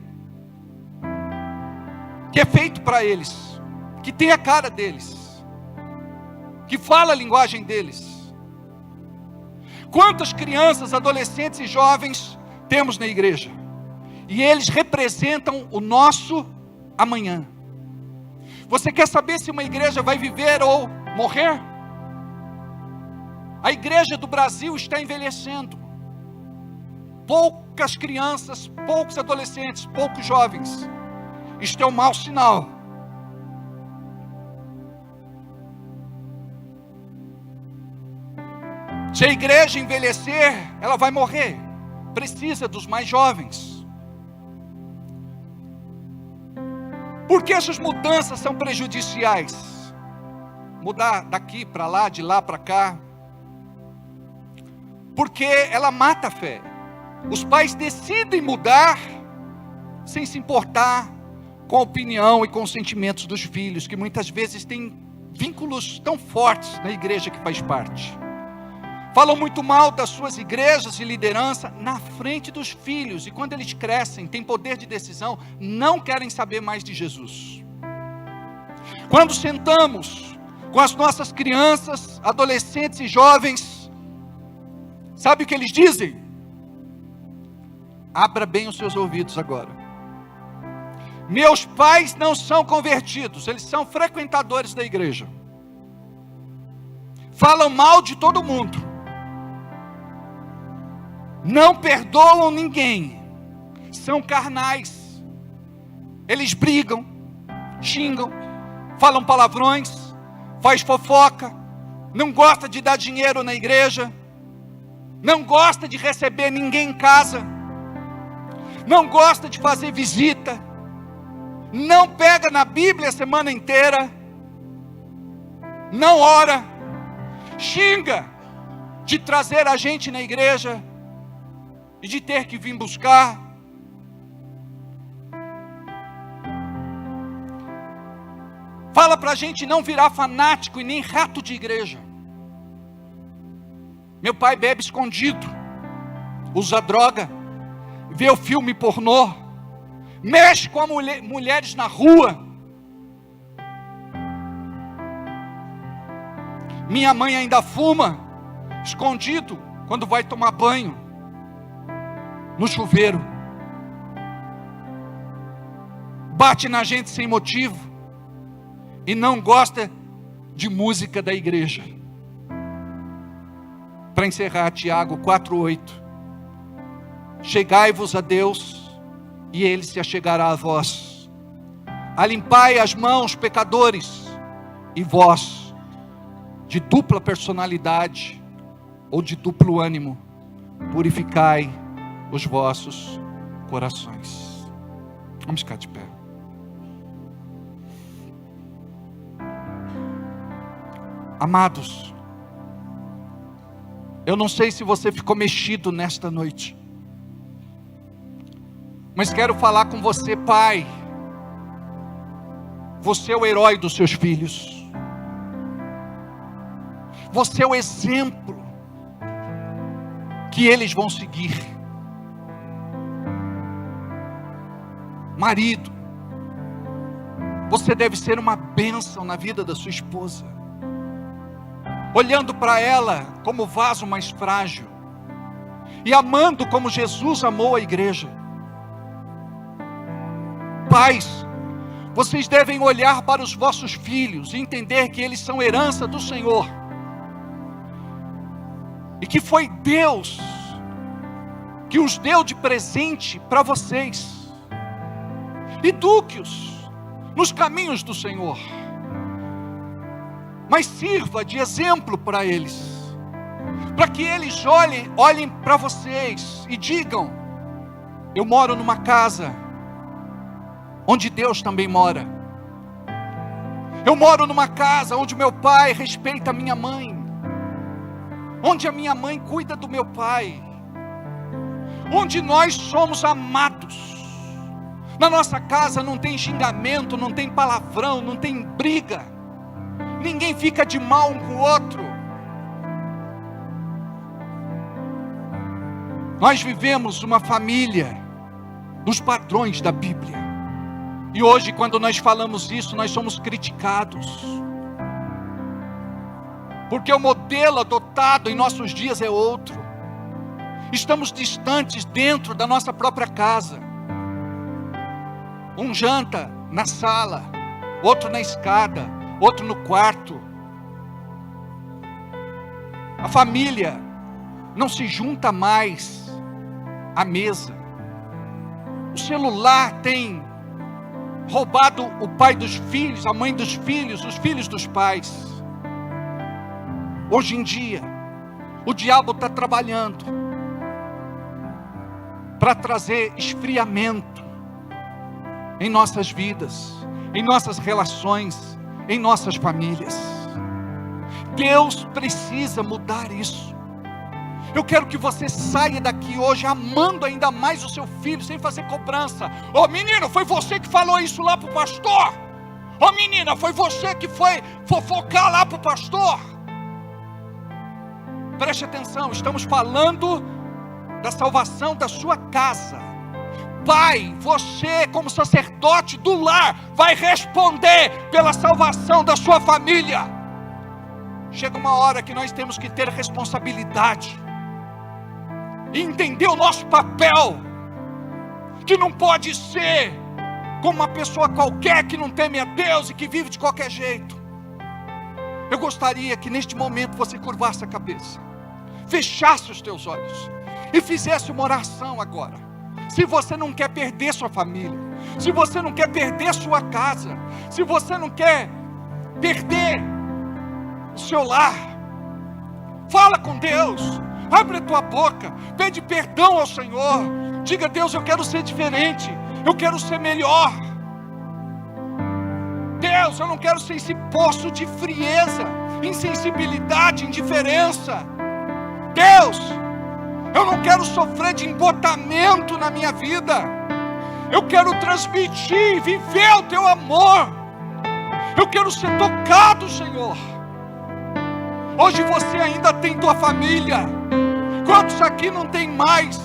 que é feito para eles, que tem a cara deles, que fala a linguagem deles? Quantas crianças, adolescentes e jovens temos na igreja? E eles representam o nosso amanhã. Você quer saber se uma igreja vai viver ou morrer? A igreja do Brasil está envelhecendo. Poucas crianças, poucos adolescentes, poucos jovens. Isto é um mau sinal. Se a igreja envelhecer, ela vai morrer. Precisa dos mais jovens. Por que essas mudanças são prejudiciais? Mudar daqui para lá, de lá para cá. Porque ela mata a fé. Os pais decidem mudar sem se importar com a opinião e com os sentimentos dos filhos, que muitas vezes têm vínculos tão fortes na igreja que faz parte. Falam muito mal das suas igrejas e liderança na frente dos filhos, e quando eles crescem, têm poder de decisão, não querem saber mais de Jesus. Quando sentamos com as nossas crianças, adolescentes e jovens, sabe o que eles dizem? Abra bem os seus ouvidos agora. Meus pais não são convertidos, eles são frequentadores da igreja. Falam mal de todo mundo. Não perdoam ninguém. São carnais. Eles brigam, xingam, falam palavrões, faz fofoca, não gosta de dar dinheiro na igreja, não gosta de receber ninguém em casa, não gosta de fazer visita, não pega na Bíblia a semana inteira, não ora, xinga de trazer a gente na igreja e de ter que vir buscar. Fala para a gente não virar fanático e nem rato de igreja. Meu pai bebe escondido, usa droga, vê o filme pornô, mexe com mulheres na rua. Minha mãe ainda fuma, escondido, quando vai tomar banho, no chuveiro. Bate na gente sem motivo, e não gosta de música da igreja. Para encerrar, Tiago 4:8. Chegai-vos a Deus, e Ele se achegará a vós. Alimpai as mãos, pecadores, e vós, de dupla personalidade, ou de duplo ânimo, purificai os vossos corações. Vamos ficar de pé. Amados, eu não sei se você ficou mexido nesta noite, mas quero falar com você, pai. Você é o herói dos seus filhos. Você é o exemplo que eles vão seguir. Marido, você deve ser uma bênção na vida da sua esposa, olhando para ela como vaso mais frágil, e amando como Jesus amou a igreja. Pais, Vocês devem olhar para os vossos filhos e entender que eles são herança do Senhor. E que foi Deus que os deu de presente para vocês. Eduque-os nos caminhos do Senhor. Mas sirva de exemplo para eles. Para que eles olhem para vocês e digam: eu moro numa casa onde Deus também mora. Eu moro numa casa onde meu pai respeita a minha mãe. Onde a minha mãe cuida do meu pai. Onde nós somos amados. Na nossa casa não tem xingamento, não tem palavrão, não tem briga. Ninguém fica de mal um com o outro. Nós vivemos uma família dos padrões da Bíblia. E hoje, quando nós falamos isso, nós somos criticados. Porque o modelo adotado em nossos dias é outro. Estamos distantes dentro da nossa própria casa. Um janta na sala, outro na escada, outro no quarto. A família não se junta mais à mesa. O celular tem roubado o pai dos filhos, a mãe dos filhos, os filhos dos pais. Hoje em dia, o diabo está trabalhando para trazer esfriamento em nossas vidas, em nossas relações, em nossas famílias. Deus precisa mudar isso. Eu quero que você saia daqui hoje amando ainda mais o seu filho, sem fazer cobrança. Ô menino, foi você que falou isso lá para o pastor? Ô menina, foi você que foi fofocar lá para o pastor? Preste atenção, estamos falando da salvação da sua casa. Pai, você como sacerdote do lar, vai responder pela salvação da sua família. Chega uma hora que nós temos que ter responsabilidade. E entender o nosso papel. Que não pode ser como uma pessoa qualquer que não teme a Deus e que vive de qualquer jeito. Eu gostaria que neste momento você curvasse a cabeça, fechasse os teus olhos e fizesse uma oração agora. Se você não quer perder sua família, se você não quer perder sua casa, se você não quer perder o seu lar, fala com Deus, abre a tua boca, pede perdão ao Senhor, diga: Deus, eu quero ser diferente, eu quero ser melhor. Deus, eu não quero ser esse poço de frieza, insensibilidade, indiferença. Deus, eu não quero sofrer de embotamento na minha vida. Eu quero transmitir, viver o teu amor. Eu quero ser tocado, Senhor. Hoje você ainda tem tua família. Quantos aqui não tem mais?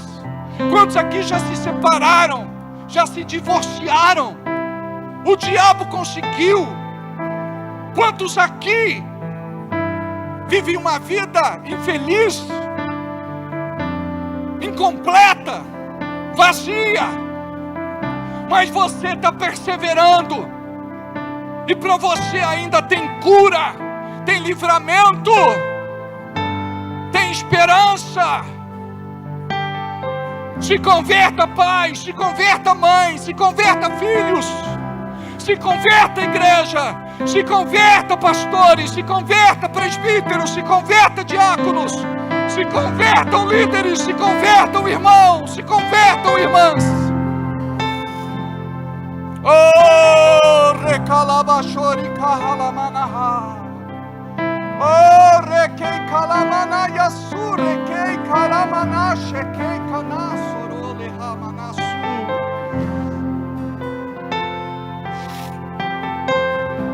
Quantos aqui já se separaram? Já se divorciaram? O diabo conseguiu. Quantos aqui vivem uma vida infeliz, incompleta, vazia? Mas você está perseverando. E para você ainda tem cura, tem livramento, tem esperança. Se converta, pai, se converta, mãe, se converta, filhos, se converta, igreja, se converta, pastores, se converta, presbíteros, se converta, diáconos, se convertam, líderes, se convertam, irmãos, se convertam, irmãs. Oh, recalabashori kahalamanaha. Oh, rekei kalamana yasu, rekei kalamana shekei kanasoro lehamanasu.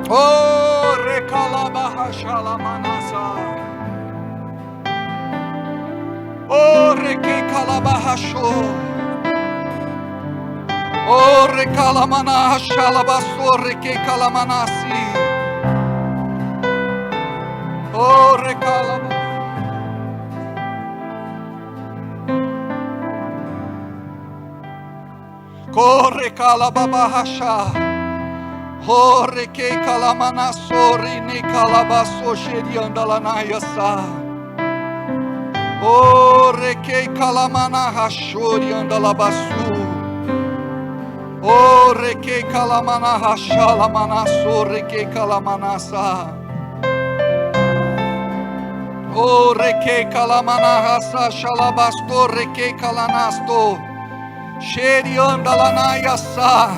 Oh, rekalabahashalamanasa. Oh, rekei kalabahasho. Oh, recalamana shalabaso, rekei kalamanasi. Oh, recalama. Corre calababahasha. Oh, requei calamanassori, ne calabasso, xerianda lanaiasa. Oh, requei calamanassori, anda labaçu. Oh, requei calamanassha, lamanasso, requei calamanassa. Oh, requei calamanassa, xalabasto, requei calanasto. Xerianda lanaiasa.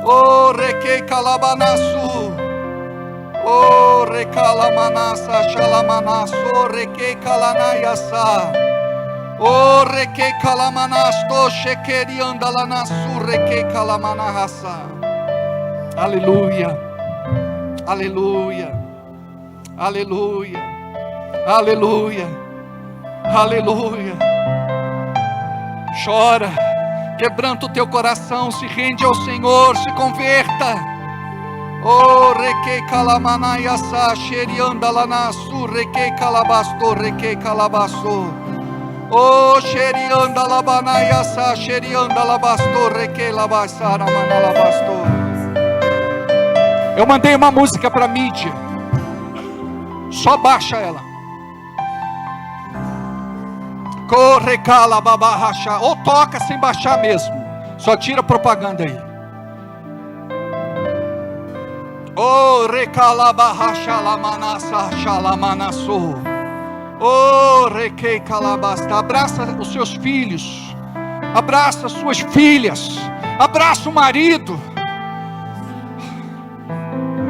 Oh, requei calabanaçu. Oh, recalamanassa, xalamanasso, requei calanaiasa. Oh, requei calamanasto, xequerianda lanaçu, requei calamanahassa. Aleluia, aleluia, aleluia, aleluia, aleluia. Chora, quebranta o teu coração, se rende ao Senhor, se converta. Oh, requei calamanaiasa, xerianda lanaçu, requei calabasto, requei calabaço. Oh, xerianda labanaiasa, xerianda labasto, requei labaçara, manalabasto. Eu mandei uma música para mídia. Só baixa ela. Corre, cala, babarracha. Ou toca sem baixar mesmo. Só tira a propaganda aí. Oh, recalabarracha, lamanassa, xalamanaço. Oh, requei calabasta. Abraça os seus filhos. Abraça as suas filhas. Abraça o marido.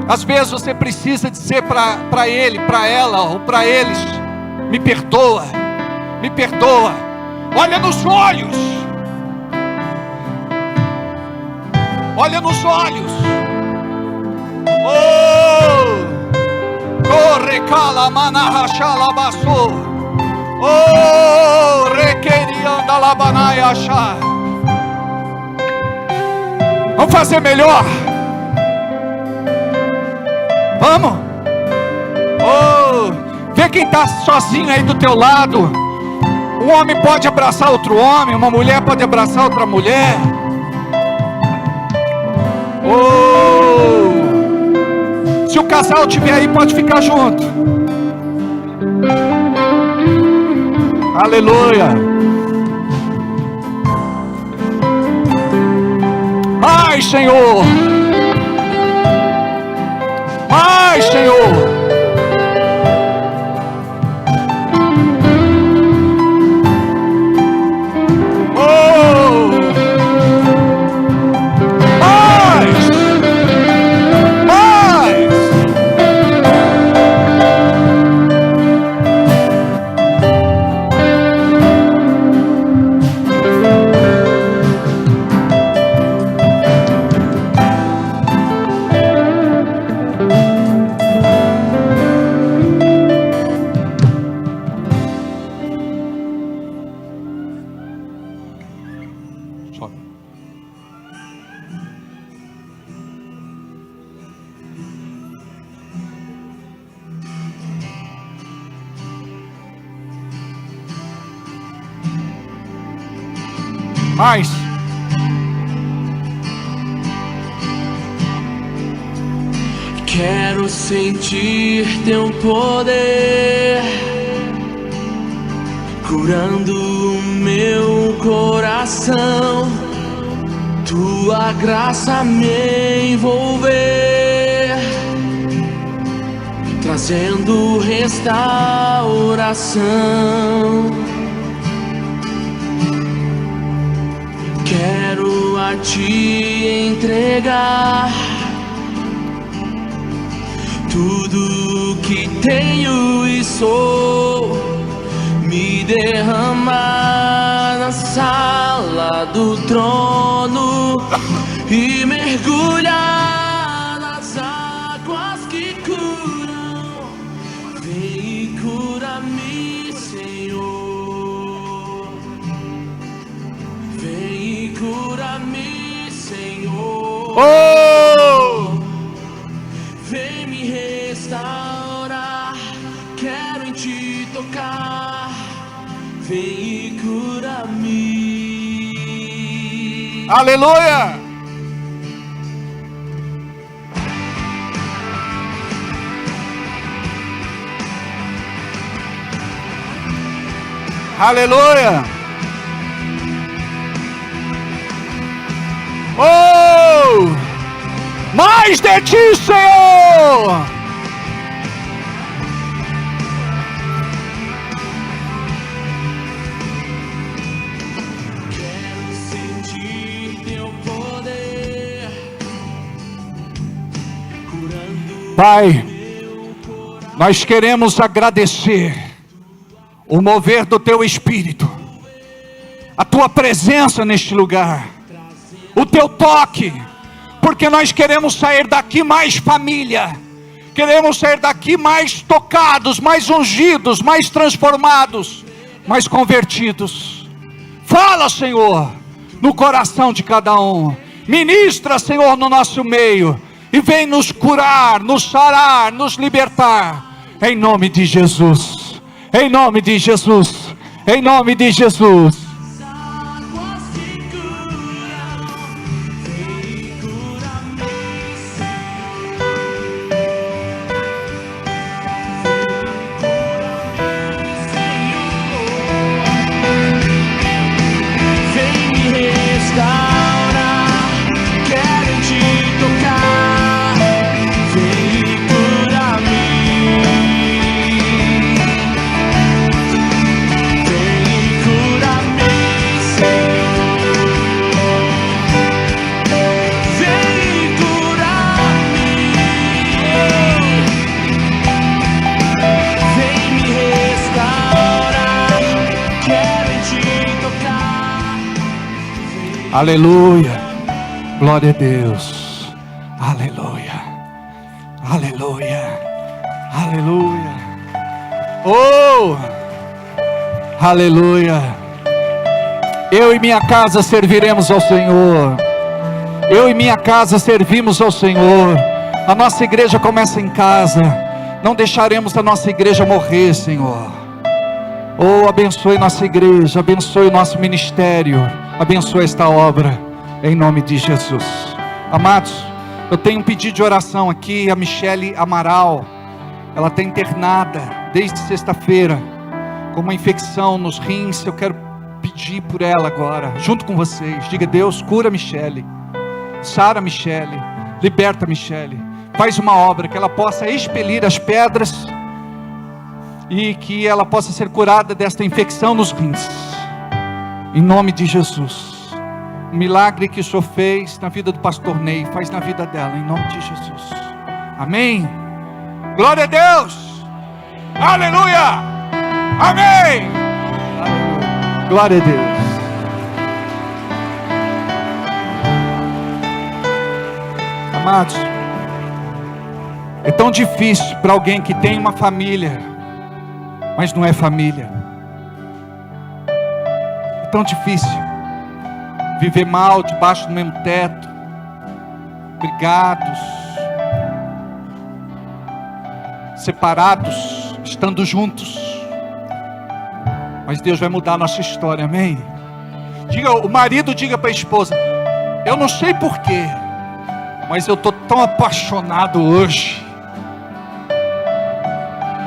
Às vezes você precisa dizer para ele, para ela ou para eles: me perdoa, me perdoa. Olha nos olhos. Olha nos olhos. Oh, corre, cala, manahasha, labaço. Oh, requerianda, labanaiacha. Vamos fazer melhor. Vamos. Oh, vê quem está sozinho aí do teu lado. Um homem pode abraçar outro homem, uma mulher pode abraçar outra mulher. Oh, se o casal estiver aí, pode ficar junto. Aleluia. Ai, Senhor. Ai, Senhor. Mais. Quero sentir teu poder curando o meu coração, tua graça me envolver, trazendo restauração. Quero a te entregar tudo que tenho e sou, me derramar na sala do trono e mergulhar nas águas que curam. Vem e cura-me, Senhor. Vem e cura-me, Senhor. Oh! Vem me restaurar, quero em ti tocar. Vem e cura-me. Aleluia! Aleluia. Oh! Mais de ti, Senhor! Quero sentir teu poder curando. Pai, nós queremos agradecer o mover do teu Espírito, a tua presença neste lugar, o teu toque, porque nós queremos sair daqui mais família, queremos sair daqui mais tocados, mais ungidos, mais transformados, mais convertidos. Fala, Senhor, no coração de cada um, ministra, Senhor, no nosso meio, e vem nos curar, nos sarar, nos libertar, em nome de Jesus, em nome de Jesus, em nome de Jesus. Aleluia, glória a Deus, aleluia, aleluia, aleluia, oh, aleluia. Eu e minha casa serviremos ao Senhor, eu e minha casa servimos ao Senhor. A nossa igreja começa em casa, não deixaremos a nossa igreja morrer, Senhor. Oh, abençoe nossa igreja, abençoe o nosso ministério, abençoe esta obra, em nome de Jesus. Amados, eu tenho um pedido de oração aqui. A Michele Amaral, ela está internada desde sexta-feira, com uma infecção nos rins. Eu quero pedir por ela agora, junto com vocês. Diga: Deus, cura a Michele, sara a Michele, liberta a Michele, faz uma obra, que ela possa expelir as pedras, e que ela possa ser curada desta infecção nos rins, em nome de Jesus. O milagre que o Senhor fez na vida do pastor Ney, faz na vida dela, em nome de Jesus. Amém. Glória a Deus. Aleluia. Amém. Aleluia. Glória a Deus. Amados, é tão difícil para alguém que tem uma família, mas não é família. É tão difícil viver mal debaixo do mesmo teto, brigados, separados, estando juntos. Mas Deus vai mudar a nossa história, amém? O marido diga para a esposa: eu não sei porquê, mas eu estou tão apaixonado hoje.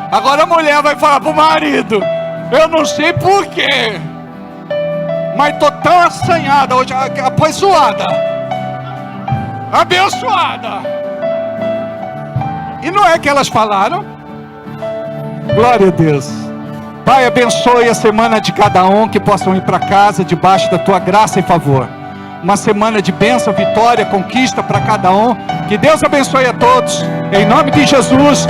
Agora a mulher vai falar para o marido: eu não sei porquê, mas estou tão assanhada hoje, abençoada, abençoada. E não é que elas falaram? Glória a Deus. Pai, abençoe a semana de cada um, que possam ir para casa debaixo da tua graça e favor. Uma semana de bênção, vitória, conquista para cada um. Que Deus abençoe a todos, em nome de Jesus.